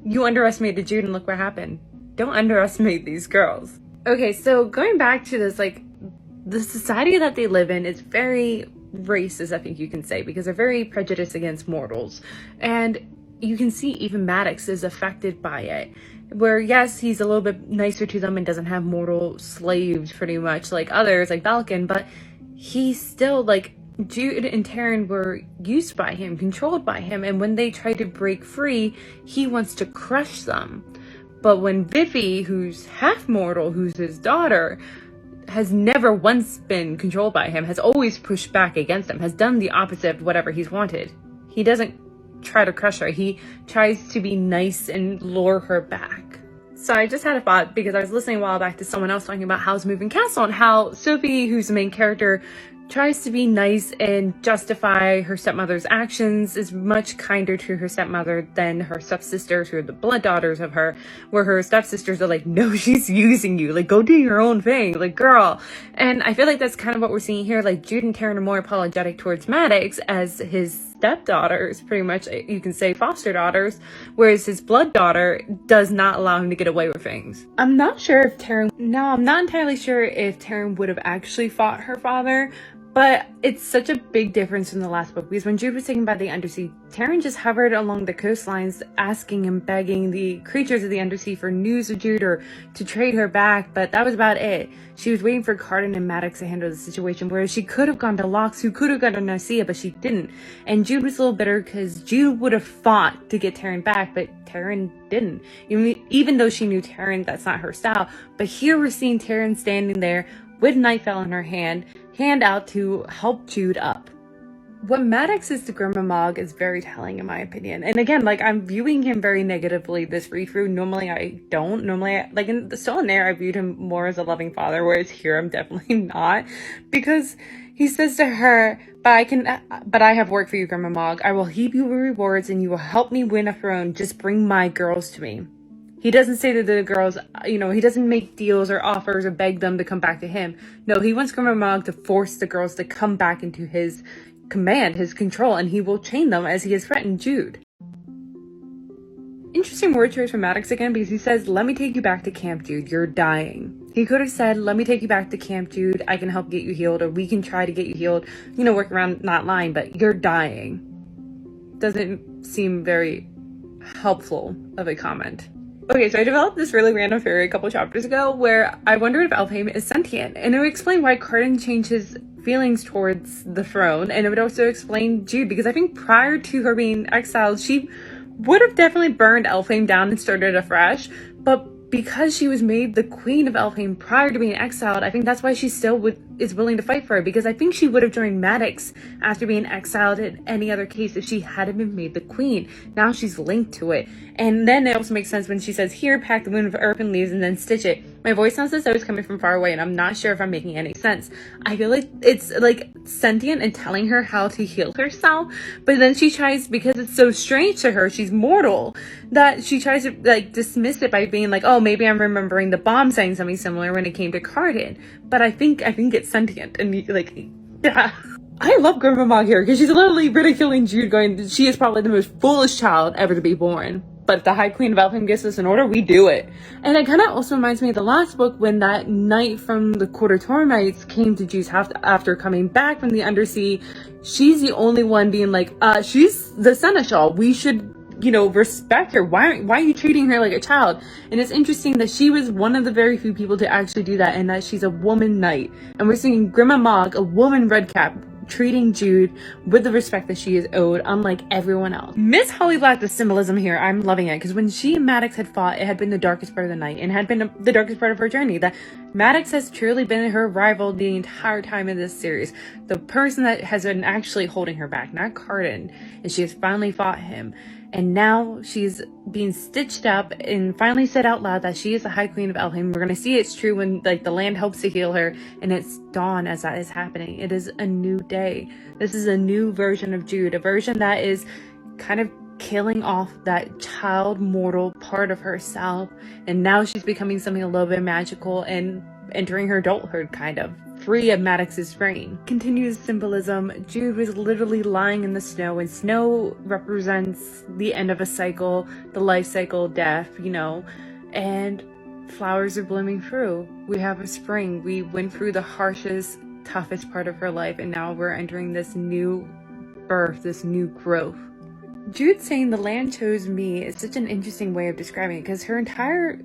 You underestimated Jude and look what happened. Don't underestimate these girls. Okay, so going back to this, like, the society that they live in is very racist, I think you can say, because they're very prejudiced against mortals. And you can see even Maddox is affected by it. Where, yes, he's a little bit nicer to them and doesn't have mortal slaves pretty much like others, like Balkan, but he's still, like, Jude and Taryn were used by him, controlled by him, and when they try to break free, he wants to crush them. But when Vivi, who's half mortal, who's his daughter, has never once been controlled by him, has always pushed back against him, has done the opposite of whatever he's wanted. He doesn't try to crush her. He tries to be nice and lure her back. So I just had a thought, because I was listening a while back to someone else talking about Howl's Moving Castle and how Sophie, who's the main character, tries to be nice and justify her stepmother's actions, is much kinder to her stepmother than her stepsisters, who are the blood daughters of her, where her stepsisters are like, no, she's using you, like, go do your own thing, like, girl. And I feel like that's kind of what we're seeing here. Like, Jude and Taryn are more apologetic towards Maddox as his stepdaughters, pretty much, you can say foster daughters, whereas his blood daughter does not allow him to get away with things. I'm not entirely sure if Taryn would have actually fought her father, but it's such a big difference from the last book, because when Jude was taken by the Undersea, Taryn just hovered along the coastlines, asking and begging the creatures of the Undersea for news of Jude or to trade her back, but that was about it. She was waiting for Cardan and Maddox to handle the situation, whereas she could have gone to Lox, who could have gone to Nicaea, but she didn't. And Jude was a little bitter because Jude would have fought to get Taryn back, but Taryn didn't. Even though she knew Taryn, that's not her style. But here we're seeing Taryn standing there with Nightfell in her hand out to help Jude up. What Maddox is to Grandma Mog is very telling in my opinion. And again, like, I'm viewing him very negatively this read through. Normally I don't. Normally, like, still in there, I viewed him more as a loving father, whereas here I'm definitely not. Because he says to her, but I have work for you, Grandma Mog. I will heap you with rewards and you will help me win a throne. Just bring my girls to me. He doesn't say to the girls, he doesn't make deals or offers or beg them to come back to him. No, he wants Grandma Mog to force the girls to come back into his command, his control, and he will chain them as he has threatened Jude. Interesting word choice from Maddox again, because he says, let me take you back to Camp Jude, you're dying. He could have said, let me take you back to Camp Jude, I can help get you healed, or we can try to get you healed, work around not lying, but you're dying. Doesn't seem very helpful of a comment. Okay, so I developed this really random theory a couple chapters ago where I wondered if Elfhame is sentient, and it would explain why Cardan changed his feelings towards the throne, and it would also explain Jude, because I think prior to her being exiled, she would have definitely burned Elfhame down and started afresh, but because she was made the queen of Elfhame prior to being exiled, I think that's why she still is willing to fight for her, because I think she would have joined Maddox after being exiled in any other case if she hadn't been made the queen. Now she's linked to it. And then it also makes sense when she says, here, pack the wound of earth and leaves and then stitch it. My voice sounds as though it's coming from far away, and I'm not sure if I'm making any sense. I feel like it's like sentient and telling her how to heal herself, but then she tries, because it's so strange to her, she's mortal, that she tries to like dismiss it by being like, oh, maybe I'm remembering the bomb saying something similar when it came to Cardan. But I think it's sentient, and like, yeah. I love Grandma Mog here because she's literally ridiculing Jude, going, she is probably the most foolish child ever to be born. But if the High Queen of Elfhame gives us an order, we do it. And it kind of also reminds me of the last book when that knight from the Quarter Tormites came to Jude's house after coming back from the Undersea. She's the only one being like, she's the seneschal. We should, respect her. Why are you treating her like a child? And it's interesting that she was one of the very few people to actually do that, and that she's a woman knight. And we're seeing Grandma Mog, a woman redcap, treating Jude with the respect that she is owed, unlike everyone else. Miss Holly Black, the symbolism here, I'm loving it, because when she and Maddox had fought, it had been the darkest part of the night, and had been the darkest part of her journey. That Maddox has truly been her rival the entire time in this series. The person that has been actually holding her back, not Cardan, and she has finally fought him. And now she's being stitched up and finally said out loud that she is the High Queen of Elfhame. We're going to see it's true when the land helps to heal her, and it's dawn as that is happening. It is a new day. This is a new version of Jude, a version that is kind of killing off that child mortal part of herself. And now she's becoming something a little bit magical and entering her adulthood, kind of free of Maddox's reign. Continues symbolism. Jude was literally lying in the snow, and snow represents the end of a cycle, the life cycle, death, and flowers are blooming through. We have a spring. We went through the harshest, toughest part of her life, and now we're entering this new birth, this new growth. Jude saying the land chose me is such an interesting way of describing it, because her entire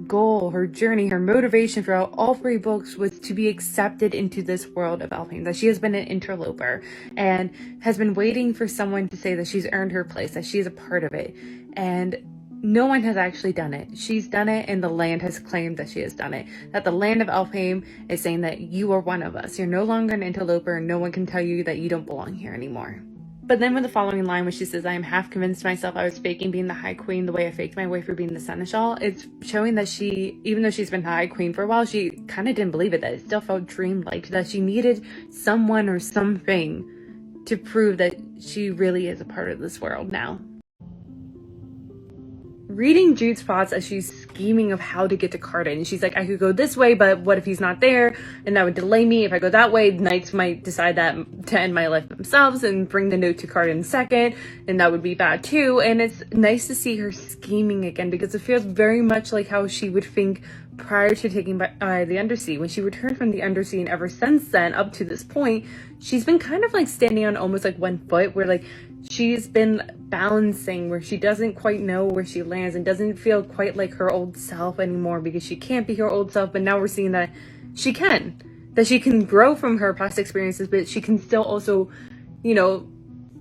goal, her journey, her motivation throughout all 3 books was to be accepted into this world of Elfhame, that she has been an interloper and has been waiting for someone to say that she's earned her place, that she is a part of it. And no one has actually done it. She's done it, and the land has claimed that she has done it. That the land of Elfhame is saying that you are one of us. You're no longer an interloper, and no one can tell you that you don't belong here anymore. But then with the following line, where she says, I am half convinced myself I was faking being the High Queen the way I faked my way for being the Seneschal, it's showing that she, even though she's been the High Queen for a while, she kind of didn't believe it, that it still felt dreamlike, that she needed someone or something to prove that she really is a part of this world now. Reading Jude's thoughts as she's scheming of how to get to Cardan. She's like, I could go this way, but what if he's not there? And that would delay me. If I go that way, knights might decide that to end my life themselves and bring the note to Cardan second, and that would be bad too. And it's nice to see her scheming again, because it feels very much like how she would think prior to taking the Undersea. When she returned from the Undersea, and ever since then, up to this point, she's been kind of like standing on almost like one foot, where like she's been balancing, where she doesn't quite know where she lands and doesn't feel quite like her old self anymore, because she can't be her old self. But now we're seeing that she can, grow from her past experiences, but she can still also,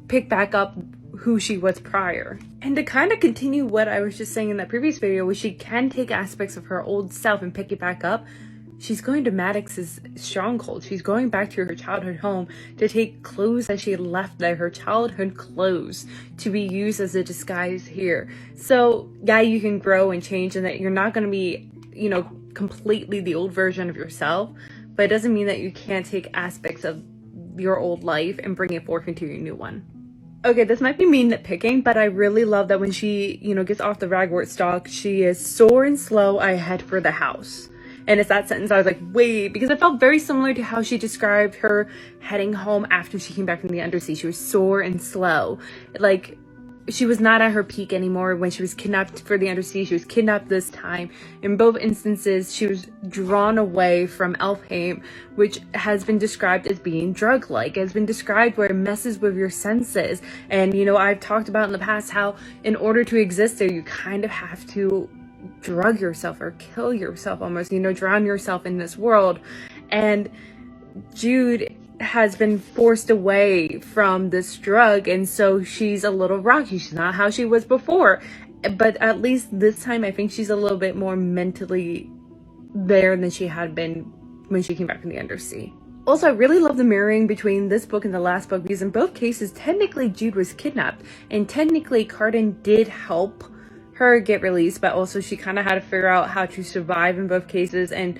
pick back up who she was prior. And to kind of continue what I was just saying in that previous video, where she can take aspects of her old self and pick it back up, She's going to Maddox's stronghold. She's going back to her childhood home to take clothes that she had left there, her childhood clothes, to be used as a disguise here. So yeah, you can grow and change, and that you're not going to be, you know, completely the old version of yourself, but it doesn't mean that you can't take aspects of your old life and bring it forth into your new one. Okay, this might be me nitpicking, but I really love that when she, you know, gets off the ragwort stalk, she is sore and slow, I head for the house. And it's that sentence I was like, wait, because it felt very similar to how she described her heading home after she came back from the undersea. She was sore and slow. Like, she was not at her peak anymore when she was kidnapped for the undersea. She was kidnapped this time. In both instances, she was drawn away from Elfheim, which has been described as being drug-like. It has been described where it messes with your senses. And, you know, I've talked about in the past how in order to exist there, you kind of have to drug yourself or kill yourself almost, you know, drown yourself in this world. And Jude has been forced away from this drug, and so she's a little rocky. She's not how she was before, but at least this time I think she's a little bit more mentally there than she had been when she came back from the undersea. Also, I really love the mirroring between this book and the last book, because in both cases technically Jude was kidnapped, and technically Cardan did help her get released, but also she kind of had to figure out how to survive in both cases. And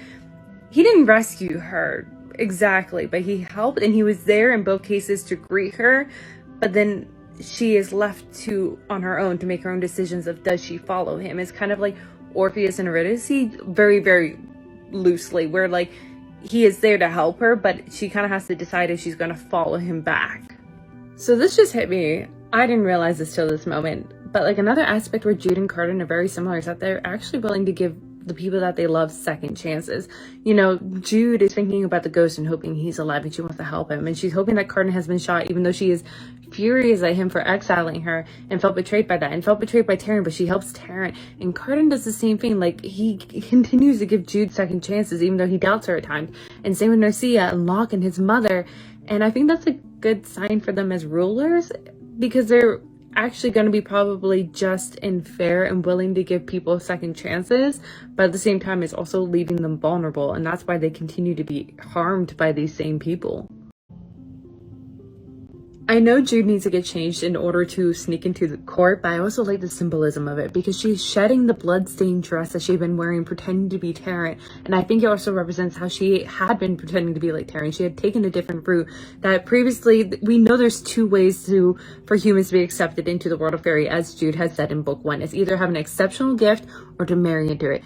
he didn't rescue her exactly, but he helped, and he was there in both cases to greet her, but then she is left to on her own to make her own decisions of does she follow him. It's kind of like Orpheus and Eurydice, very, very loosely, where like he is there to help her, but she kind of has to decide if she's going to follow him back. So this just hit me. I didn't realize this till this moment, but like another aspect where Jude and Cardan are very similar is that they're actually willing to give the people that they love second chances. You know, Jude is thinking about the ghost and hoping he's alive, and she wants to help him, and she's hoping that Cardan has been shot, even though she is furious at him for exiling her and felt betrayed by that and felt betrayed by Taryn, but she helps Taryn. And Cardan does the same thing. Like, he continues to give Jude second chances even though he doubts her at times, and same with Narcia and Locke and his mother. And I think that's a good sign for them as rulers, because they're actually going to be probably just and fair and willing to give people second chances, but at the same time it's also leaving them vulnerable, and that's why they continue to be harmed by these same people. I know Jude needs to get changed in order to sneak into the court, but I also like the symbolism of it, because she's shedding the bloodstained dress that she'd been wearing pretending to be Taryn, and I think it also represents how she had been pretending to be like Taryn. She had taken a different route that previously, we know there's two ways for humans to be accepted into the world of fairy, as Jude has said in book 1. It's either have an exceptional gift or to marry into it.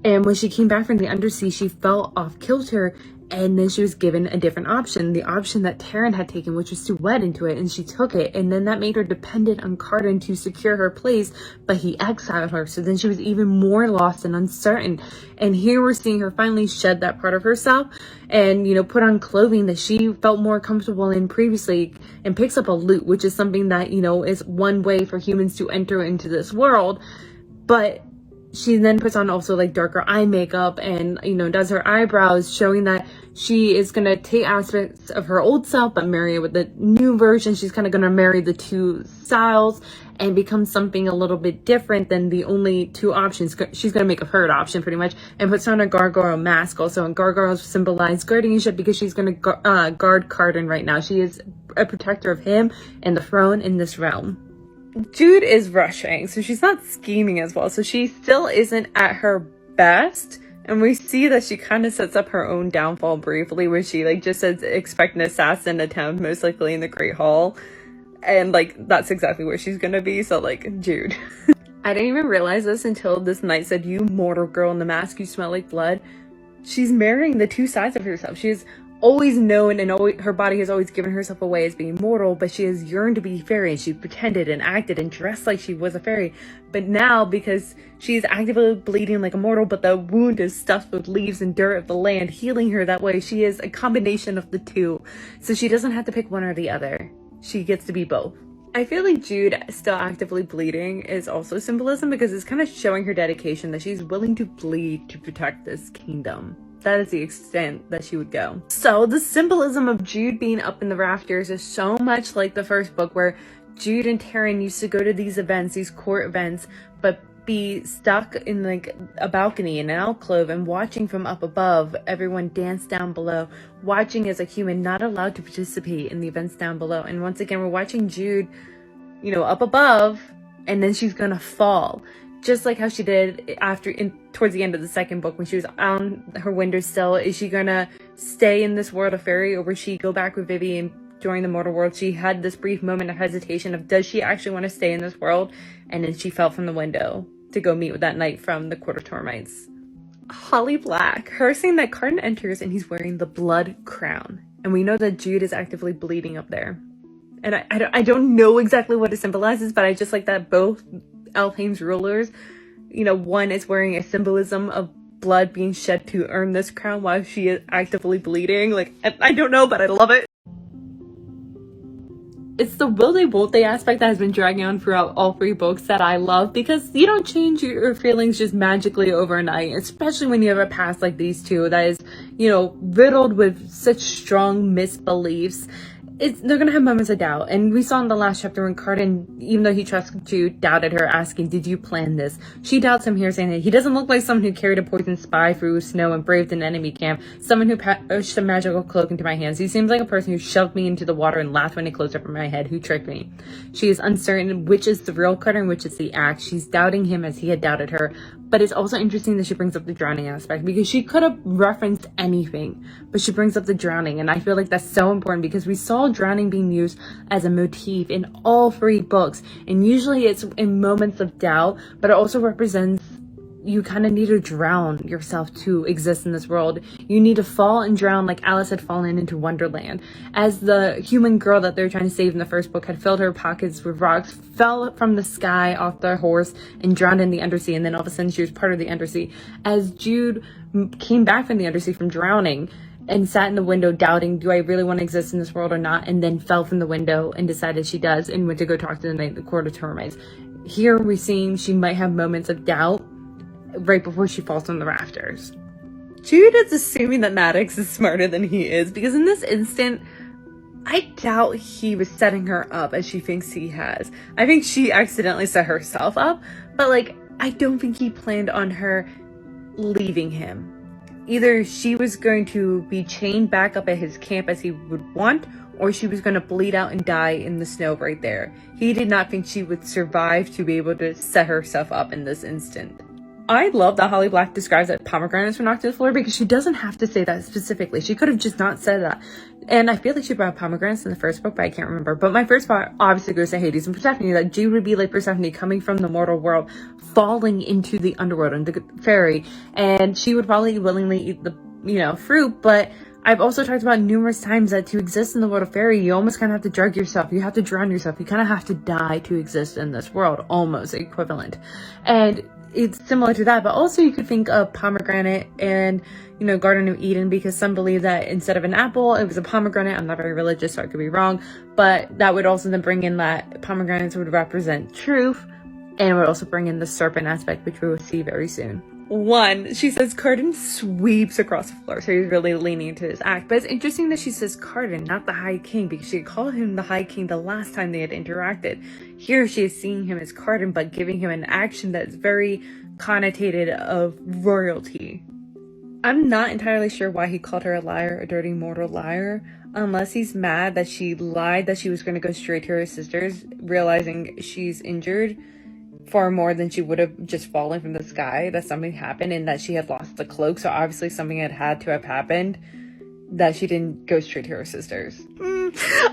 And when she came back from the undersea, she fell off kilter, and then she was given a different option, the option that Taryn had taken, which was to wed into it, and she took it, and then that made her dependent on Cardan to secure her place, but he exiled her, so then she was even more lost and uncertain. And here we're seeing her finally shed that part of herself and, you know, put on clothing that she felt more comfortable in previously, and picks up a lute, which is something that, you know, is one way for humans to enter into this world. But she then puts on also like darker eye makeup and, you know, does her eyebrows, showing that she is going to take aspects of her old self but marry it with the new version. She's kind of going to marry the two styles and become something a little bit different than the only two options. She's going to make a third option pretty much, and puts on a gargoyle mask also. And gargoyles symbolize guardianship, because she's going to guard Cardan right now. She is a protector of him and the throne in this realm. Jude is rushing, so she's not scheming as well, so she still isn't at her best, and we see that she kind of sets up her own downfall briefly, where she like just says expect an assassin attempt most likely in the Great Hall, and like that's exactly where she's gonna be. So like, Jude. I didn't even realize this until this knight said, "You mortal girl in the mask, you smell like blood." She's marrying the two sides of herself. She's always known, and always, her body has always given herself away as being mortal, but she has yearned to be fairy, and she pretended and acted and dressed like she was a fairy. But now, because she's actively bleeding like a mortal, but the wound is stuffed with leaves and dirt of the land, healing her that way, she is a combination of the two. So she doesn't have to pick one or the other. She gets to be both. I feel like Jude still actively bleeding is also symbolism, because it's kind of showing her dedication that she's willing to bleed to protect this kingdom. That is the extent that she would go. So the symbolism of Jude being up in the rafters is so much like the first book, where Jude and Taryn used to go to these events, these court events, but be stuck in like a balcony in an alcove and watching from up above everyone dance down below, watching as a human, not allowed to participate in the events down below. And once again, we're watching Jude, up above, and then she's gonna fall, just like how she did towards the end of the second book when she was on her windowsill. Is she gonna stay in this world of fairy, or will she go back with Vivi and join the mortal world? She had this brief moment of hesitation of, does she actually want to stay in this world? And then she fell from the window to go meet with that knight from the Quarter Tormites. Holly Black, her saying that Carden enters and he's wearing the blood crown, and we know that Jude is actively bleeding up there. And I don't know exactly what it symbolizes, but I just like that both Alfheim's rulers, one is wearing a symbolism of blood being shed to earn this crown while she is actively bleeding. Like, I don't know, but I love it. It's the will they won't they aspect that has been dragging on throughout all 3 books that I love, because you don't change your feelings just magically overnight, especially when you have a past like these two that is, riddled with such strong misbeliefs. They're gonna have moments of doubt, and we saw in the last chapter when Carden, even though he trusted Jude, doubted her, asking, "Did you plan this?" She doubts him here, saying that he doesn't look like someone who carried a poisoned spy through snow and braved an enemy camp, someone who pushed a magical cloak into my hands. He seems like a person who shoved me into the water and laughed when it closed over my head, who tricked me. She is uncertain which is the real Carden and which is the act. She's doubting him as he had doubted her, but it's also interesting that she brings up the drowning aspect, because she could have referenced anything, but she brings up the drowning, and I feel like that's so important because we saw drowning being used as a motif in all 3 books, and usually it's in moments of doubt, but it also represents you kind of need to drown yourself to exist in this world. You need to fall and drown like Alice had fallen into Wonderland. As the human girl that they're trying to save in the first book had filled her pockets with rocks, fell from the sky off their horse and drowned in the undersea, and then all of a sudden she was part of the undersea. As Jude came back from the undersea from drowning and sat in the window doubting, do I really want to exist in this world or not? And then fell from the window and decided she does and went to go talk to the knight, the Quarter Tormites. Here we're seeing she might have moments of doubt right before she falls from the rafters. Jude is assuming that Maddox is smarter than he is, because in this instant, I doubt he was setting her up as she thinks he has. I think she accidentally set herself up, but I don't think he planned on her leaving him. Either she was going to be chained back up at his camp as he would want, or she was going to bleed out and die in the snow right there. He did not think she would survive to be able to set herself up in this instant. I love that Holly Black describes that pomegranates were knocked to the floor, because she doesn't have to say that specifically. She could have just not said that. And I feel like she brought pomegranates in the first book, but I can't remember. But my first thought obviously goes to Hades and Persephone, that Jude would be like Persephone coming from the mortal world, falling into the underworld and the fairy, and she would probably willingly eat the fruit. But I've also talked about numerous times that to exist in the world of fairy, you almost kind of have to drug yourself. You have to drown yourself. You kind of have to die to exist in this world, almost equivalent. And it's similar to that, but also you could think of pomegranate and, Garden of Eden, because some believe that instead of an apple, it was a pomegranate. I'm not very religious, so I could be wrong, but that would also then bring in that pomegranates would represent truth, and it would also bring in the serpent aspect, which we will see very soon. She says Carden sweeps across the floor, so he's really leaning into his act. But it's interesting that she says Carden, not the High King, because she called him the High King the last time they had interacted. Here she is seeing him as Carden, but giving him an action that's very connotated of royalty. I'm not entirely sure why he called her a liar, a dirty mortal liar, unless he's mad that she lied that she was going to go straight to her sisters, realizing she's injured far more than she would have just fallen from the sky, that something happened and that she had lost the cloak. So obviously something had to have happened, that she didn't go straight to her sisters.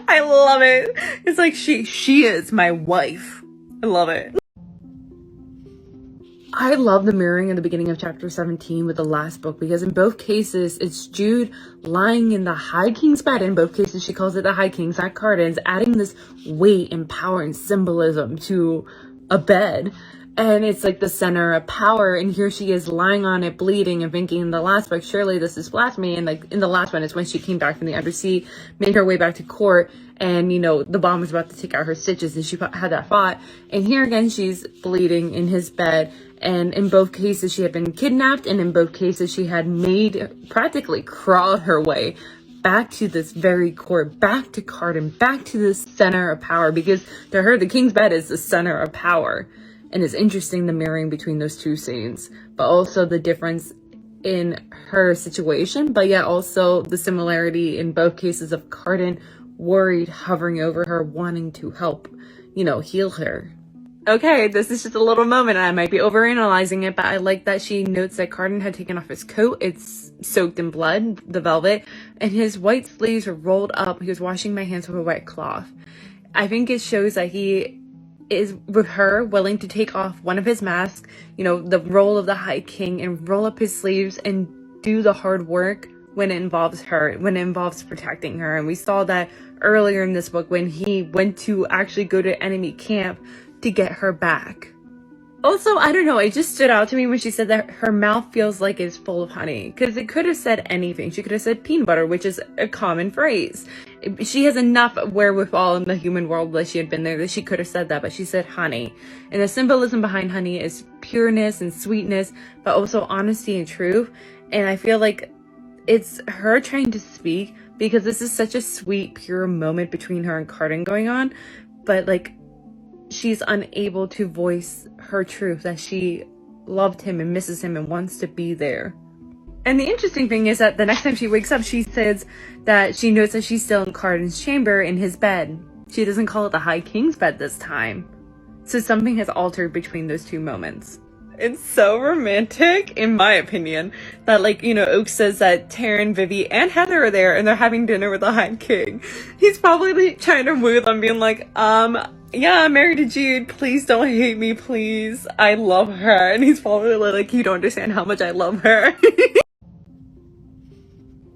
I love it. It's like she is my wife. I love it. I love the mirroring in the beginning of chapter 17 with the last book, because in both cases it's Jude lying in the High King's bed. In both cases she calls it the High King's, not Carden's, adding this weight and power and symbolism to a bed, and it's like the center of power, and here she is lying on it bleeding and thinking in the last book, surely this is blasphemy. And in the last one, it's when she came back from the undersea, made her way back to court, and the bomb was about to take out her stitches, and she had that thought. And here again she's bleeding in his bed, and in both cases she had been kidnapped, and in both cases she had practically crawled her way back to this very court, back to Carden, back to this center of power, because to her, the king's bed is the center of power. And it's interesting the mirroring between those two scenes, but also the difference in her situation, but yet also the similarity in both cases of Cardan worried, hovering over her, wanting to help, heal her. Okay, this is just a little moment. I might be overanalyzing it, but I like that she notes that Cardan had taken off his coat. It's soaked in blood, the velvet, and his white sleeves are rolled up. He was washing my hands with a wet cloth. I think it shows that he is, with her, willing to take off one of his masks, the role of the High King, and roll up his sleeves and do the hard work when it involves her, when it involves protecting her. And we saw that earlier in this book when he went to actually go to enemy camp to get her back. Also, I don't know, it just stood out to me when she said that her mouth feels like it's full of honey, because it could have said anything. She could have said peanut butter, which is a common phrase. She has enough wherewithal in the human world that she had been there that she could have said that, but she said honey. And the symbolism behind honey is pureness and sweetness, but also honesty and truth. And I feel like it's her trying to speak, because this is such a sweet, pure moment between her and Cardan going on, but she's unable to voice her truth, that she loved him and misses him and wants to be there. And the interesting thing is that the next time she wakes up, she says that she knows that she's still in Cardan's chamber in his bed. She doesn't call it the High King's bed this time. So something has altered between those two moments. It's so romantic, in my opinion, that Oak says that Taryn, Vivi, and Heather are there and they're having dinner with the High King. He's probably trying to woo them, being like, yeah, I'm married to Jude. Please don't hate me, please. I love her. And he's probably like, you don't understand how much I love her.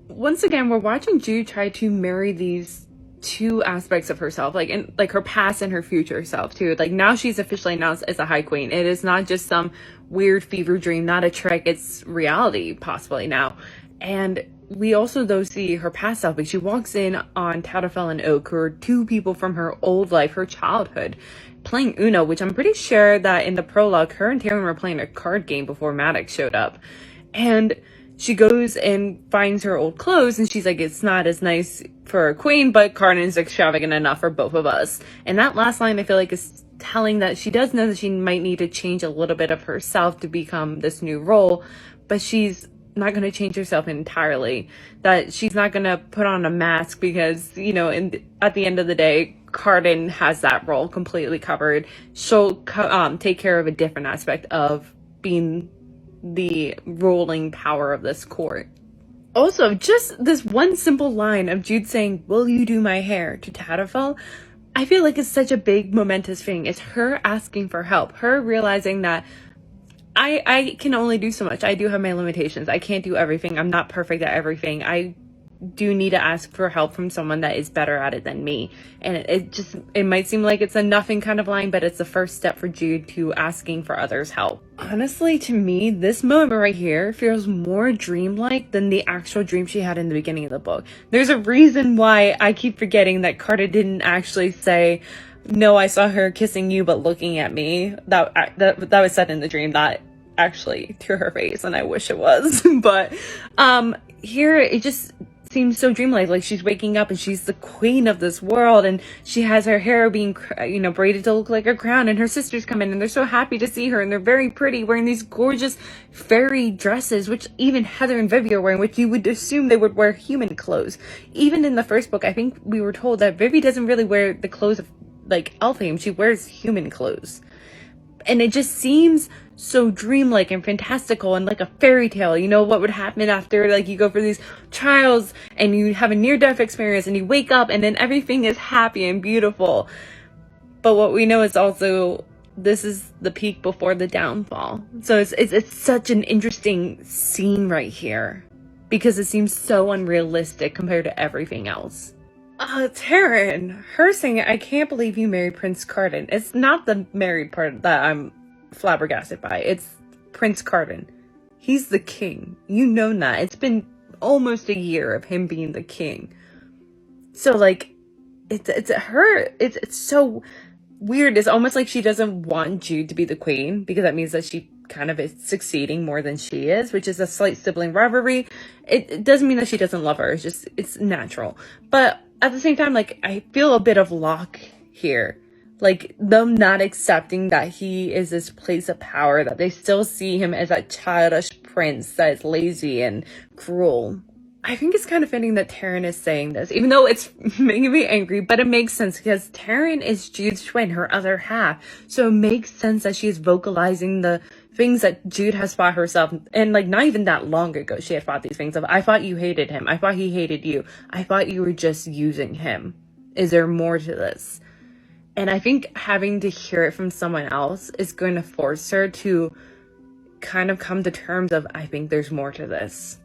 Once again, we're watching Jude try to marry these two aspects of herself, in her past and her future self too. Now she's officially announced as a High Queen. It is not just some weird fever dream, not a trick. It's reality, possibly now. And we also, though, see her past self. She walks in on Tatterfell and Oak, who are two people from her old life, her childhood, playing Uno, which I'm pretty sure that in the prologue, her and Taryn were playing a card game before Maddox showed up. And she goes and finds her old clothes, and she's like, it's not as nice for a queen, but Cardan's extravagant enough for both of us. And that last line, I feel like, is telling that she does know that she might need to change a little bit of herself to become this new role, but she's not going to change herself entirely. That she's not going to put on a mask because, at the end of the day, Cardan has that role completely covered. She'll take care of a different aspect of being the ruling power of this court. Also, just this one simple line of Jude saying, "Will you do my hair?" to Tatterfell, I feel like it's such a big momentous thing. It's her asking for help, her realizing that I can only do so much. I do have my limitations. I can't do everything. I'm not perfect at everything. I do need to ask for help from someone that is better at it than me. And it might seem like it's a nothing kind of line, but it's the first step for Jude to asking for others' help. Honestly, to me, this moment right here feels more dreamlike than the actual dream she had in the beginning of the book. There's a reason why I keep forgetting that Carter didn't actually say, "No, I saw her kissing you, but looking at me." That was said in the dream, that actually to her face, and I wish it was. But here it just seems so dreamlike. Like she's waking up and she's the queen of this world, and she has her hair being braided to look like a crown, and her sisters come in and they're so happy to see her, and they're very pretty, wearing these gorgeous fairy dresses, which even Heather and Vivi are wearing, which you would assume they would wear human clothes. Even in the first book, I think we were told that Vivi doesn't really wear the clothes of like Elfhame. She wears human clothes, and it just seems so dreamlike and fantastical and like a fairy tale. What would happen after you go for these trials and you have a near-death experience and you wake up and then everything is happy and beautiful. But what we know is also this is the peak before the downfall. So it's such an interesting scene right here because it seems so unrealistic compared to everything else. Taryn, her saying, "I can't believe you married Prince Cardan." It's not the married part that I'm flabbergasted by. It's Prince Cardan. He's the king. You know that. It's been almost a year of him being the king. So it's so weird. It's almost like she doesn't want Jude to be the queen because that means that she kind of is succeeding more than she is, which is a slight sibling rivalry. It doesn't mean that she doesn't love her. It's natural. But at the same time, I feel a bit of lock here. Like, them not accepting that he is this place of power, that they still see him as that childish prince that is lazy and cruel. I think it's kind of fitting that Taryn is saying this, even though it's making me angry, but it makes sense because Taryn is Jude's twin, her other half. So it makes sense that she's vocalizing the things that Jude has fought herself. And like, not even that long ago, she had fought these things of, I thought you hated him. I thought he hated you. I thought you were just using him. Is there more to this? And I think having to hear it from someone else is going to force her to kind of come to terms of, I think there's more to this.